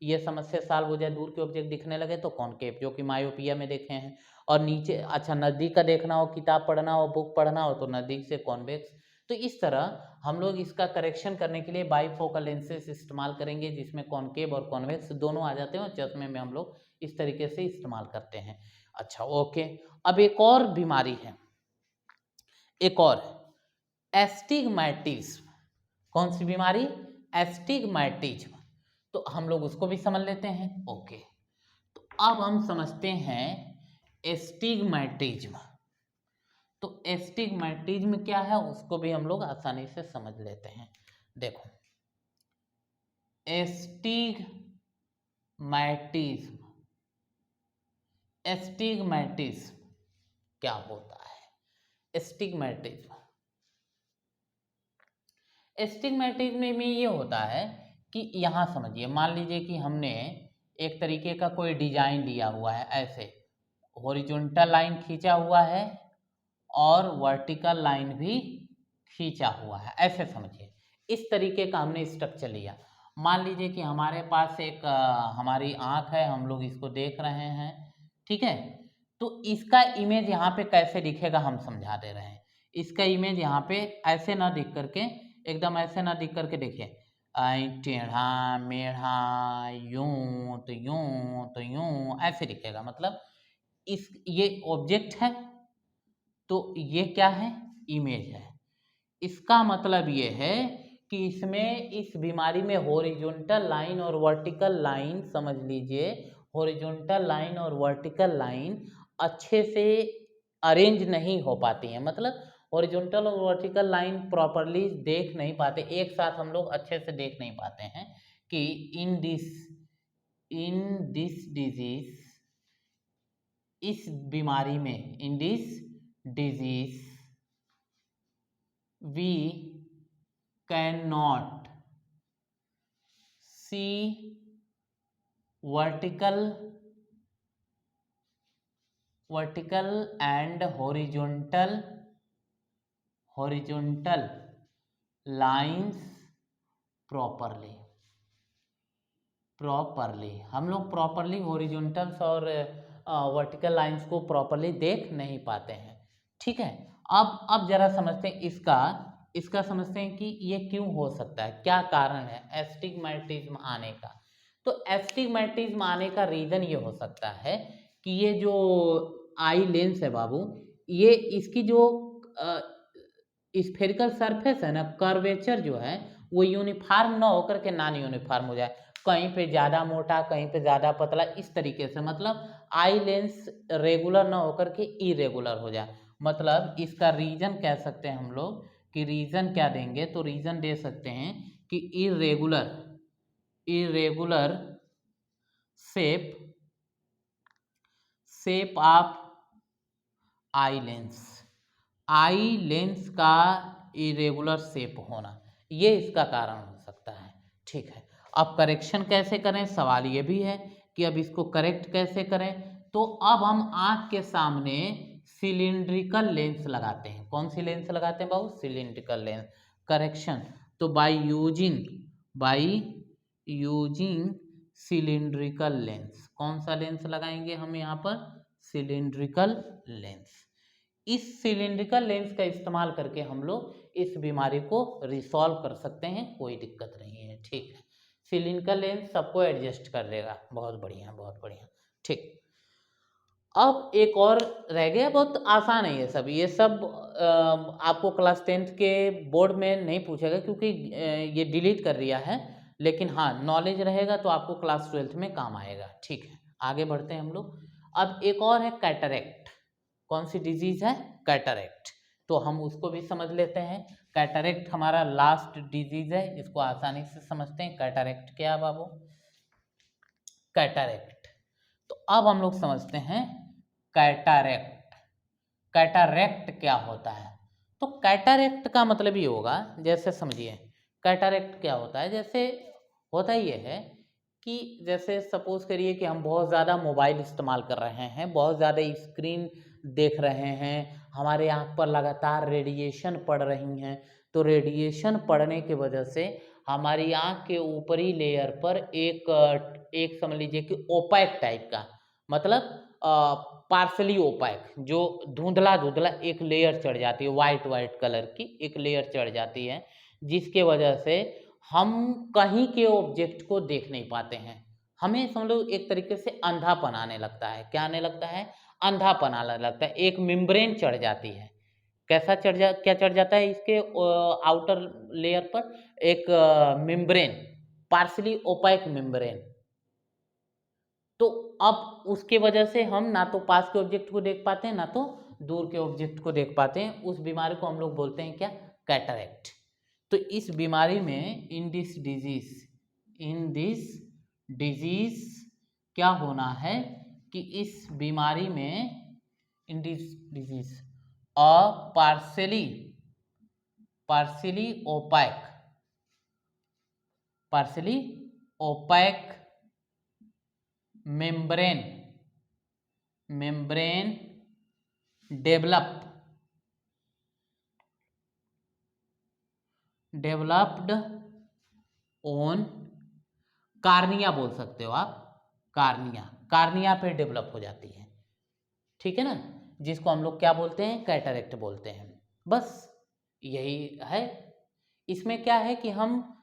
ये समस्या सॉल्व हो जाए, दूर के ऑब्जेक्ट दिखने लगे, तो कॉनकेव, जो कि मायोपिया में देखे हैं। और नीचे, अच्छा नज़दीक का देखना हो, किताब पढ़ना हो, बुक पढ़ना हो, तो नज़दीक से कॉन्वेक्स। तो इस तरह हम लोग इसका करेक्शन करने के लिए बाईफोकल लेंसेस इस्तेमाल करेंगे, जिसमें कॉनकेव और कॉन्वेक्स दोनों आ जाते हैं, और चश्मे में हम लोग इस तरीके से इस्तेमाल करते हैं। अच्छा ओके, अब एक और बीमारी है, एक और एस्टिग्मैटिज्म। कौन सी बीमारी, एस्टिग्मैटिज्म। तो हम लोग उसको भी समझ लेते हैं। ओके, तो अब हम समझते हैं एस्टिग्मैटिज्म। तो एस्टिग्मैटिज्म क्या है उसको भी हम लोग आसानी से समझ लेते हैं। देखो, एस्टिग्मैटिज्म, एस्टिग्मैटिज्म क्या होता है, एस्टिग्मैटिज्म, एस्टिग्मैटिज्म में ये होता है कि यहाँ समझिए, मान लीजिए कि हमने एक तरीके का कोई डिजाइन लिया हुआ है, ऐसे हॉरिजॉन्टल लाइन खींचा हुआ है और वर्टिकल लाइन भी खींचा हुआ है, ऐसे समझिए। इस तरीके का हमने स्ट्रक्चर लिया। मान लीजिए कि हमारे पास एक हमारी आँख है, हम लोग इसको देख रहे हैं, ठीक है। तो इसका इमेज यहाँ पे कैसे दिखेगा हम समझा दे रहे हैं। इसका इमेज यहाँ पे ऐसे ना दिख करके, एकदम ऐसे ना दिख करके, देखिए टेढ़ा मेढ़ा, यूं तो यूं ऐसे दिखेगा। मतलब इस, ये ऑब्जेक्ट है तो ये क्या है, इमेज है। इसका मतलब ये है कि इसमें, इस बीमारी में हॉरिजॉन्टल लाइन और वर्टिकल लाइन, समझ लीजिए हॉरिजॉन्टल लाइन और वर्टिकल लाइन अच्छे से अरेंज नहीं हो पाती हैं। मतलब हॉरिजॉन्टल और वर्टिकल लाइन प्रॉपरली देख नहीं पाते, एक साथ हम लोग अच्छे से देख नहीं पाते हैं कि इन दिस डिजीज, इस बीमारी में, in this disease we cannot see vertical and horizontal lines properly। हम लोग प्रॉपरली हॉरिजॉन्टल्स और वर्टिकल लाइंस को प्रॉपरली देख नहीं पाते हैं, ठीक है। अब जरा समझते हैं इसका समझते हैं कि ये क्यों हो सकता है, क्या कारण है एस्टिग्मैटिज्म आने का। तो एस्टिग्मैटिज्म आने का रीज़न ये हो सकता है कि ये जो आई लेंस है बाबू, ये इसकी जो स्फेरिकल सरफेस है ना, कर्वेचर जो है वो यूनिफॉर्म ना होकर के नॉन यूनिफॉर्म हो जाए, कहीं पे ज़्यादा मोटा कहीं पे ज़्यादा पतला, इस तरीके से। मतलब आई लेंस रेगुलर ना होकर के इरेगुलर हो जाए। मतलब इसका रीजन कह सकते हैं हम लोग कि रीजन क्या देंगे, तो रीजन दे सकते हैं कि irregular shape of eye lens का इरेगुलर शेप होना, ये इसका कारण हो सकता है। ठीक है, अब करेक्शन कैसे करें, सवाल ये भी है कि अब इसको करेक्ट कैसे करें। तो अब हम आँख के सामने सिलिंड्रिकल लेंस लगाते हैं। कौन सी लेंस लगाते हैं बाबू, सिलिंड्रिकल लेंस। करेक्शन, तो बाय यूजिंग सिलिंड्रिकल लेंस, कौन सा लेंस लगाएंगे हम यहाँ पर, सिलिंड्रिकल लेंस। इस सिलिंड्रिकल लेंस का इस्तेमाल करके हम लोग इस बीमारी को रिसॉल्व कर सकते हैं, कोई दिक्कत नहीं है। ठीक है, सिलिंड्रिकल लेंस सबको एडजस्ट कर लेगा, बहुत बढ़िया बहुत बढ़िया। ठीक, अब एक और रह गया, बहुत आसान है ये सब। ये सब आपको क्लास 10th के बोर्ड में नहीं पूछेगा क्योंकि ये डिलीट कर दिया है, लेकिन हाँ नॉलेज रहेगा तो आपको क्लास 12th में काम आएगा। ठीक है, आगे बढ़ते हैं हम लोग। अब एक और है कैटरेक्ट। कौन सी डिजीज है, कैटरेक्ट, तो हम उसको भी समझ लेते हैं। कैटरेक्ट हमारा लास्ट डिजीज है, इसको आसानी से समझते हैं। कैटरेक्ट क्या बाबू, कैटरेक्ट, तो अब हम लोग समझते हैं कैटरेक्ट। कैटरेक्ट क्या होता है, तो कैटरेक्ट का मतलब ये होगा, जैसे समझिए कैटरेक्ट क्या होता है, जैसे होता ये है कि जैसे सपोज करिए कि हम बहुत ज़्यादा मोबाइल इस्तेमाल कर रहे हैं, बहुत ज़्यादा स्क्रीन देख रहे हैं, हमारे आँख पर लगातार रेडिएशन पड़ रही हैं, तो रेडिएशन पड़ने की वजह से हमारी आँख के ऊपरी लेयर पर एक समझ लीजिए कि ओपैक टाइप का, मतलब पार्सली ओपैक, जो धुंधला धुंधला एक लेयर चढ़ जाती है, वाइट कलर की एक लेयर चढ़ जाती है, जिसके वजह से हम कहीं के ऑब्जेक्ट को देख नहीं पाते हैं। हमें समझ लो एक तरीके से अंधापन आने लगता है। क्या आने लगता है, अंधापन आने लगता है, एक मेम्ब्रेन चढ़ जाती है। कैसा क्या चढ़ जाता है, इसके आउटर लेयर पर एक मेम्ब्रेन, पार्सली ओपैक मेम्ब्रेन। तो अब उसके वजह से हम ना तो पास के ऑब्जेक्ट को देख पाते हैं, ना तो दूर के ऑब्जेक्ट को देख पाते हैं। उस बीमारी को हम लोग बोलते हैं क्या, कैटरेक्ट। तो इस बीमारी में इन दिस डिजीज क्या होना है कि इस बीमारी में in this disease partially opaque membrane developed on cornea, बोल सकते हो आप, कार्निया पे डेवलप हो जाती है। ठीक है ना, जिसको हम लोग क्या बोलते हैं, कैटरेक्ट बोलते हैं। बस यही है। इसमें क्या है कि हम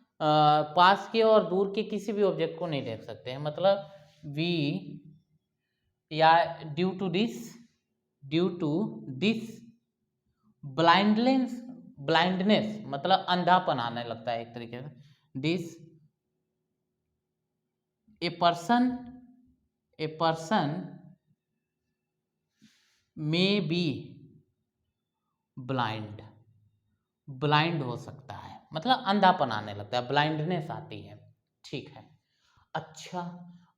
पास के और दूर के किसी भी ऑब्जेक्ट को नहीं देख सकते हैं, मतलब या ड्यू टू दिस ब्लाइंडनेस, मतलब अंधापन आने लगता है एक तरीके से। This a person may be blind हो सकता है, मतलब अंधापन आने लगता है, ब्लाइंडनेस आती है। ठीक है, अच्छा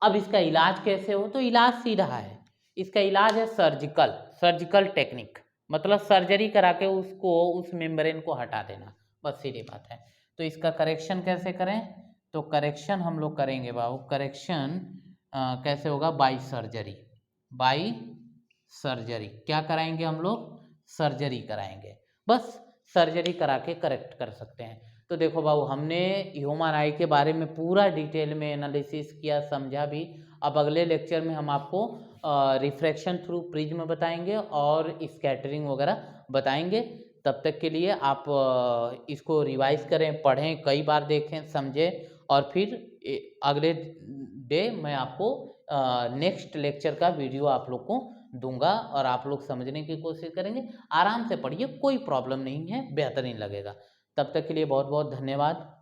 अब इसका इलाज कैसे हो, तो इलाज सीधा है। इसका इलाज है सर्जिकल टेक्निक, मतलब सर्जरी करा के उस मेम्ब्रेन को हटा देना, बस सीधी बात है। तो इसका करेक्शन कैसे करें, तो करेक्शन हम लोग करेंगे बाबू, करेक्शन कैसे होगा, बाय सर्जरी। क्या कराएंगे हम लोग, सर्जरी कराएंगे, बस सर्जरी करा के करेक्ट कर सकते हैं। तो देखो बाबू, हमने ह्यूमन आई के बारे में पूरा डिटेल में एनालिसिस किया, समझा भी। अब अगले लेक्चर में हम आपको रिफ्रैक्शन थ्रू प्रिज्म बताएंगे और स्कैटरिंग वगैरह बताएंगे। तब तक के लिए आप इसको रिवाइज करें, पढ़ें, कई बार देखें, समझें, और फिर अगले डे मैं आपको नेक्स्ट लेक्चर का वीडियो आप लोग को दूंगा और आप लोग समझने की कोशिश करेंगे। आराम से पढ़िए, कोई प्रॉब्लम नहीं है, बेहतरीन लगेगा। तब तक के लिए बहुत बहुत धन्यवाद।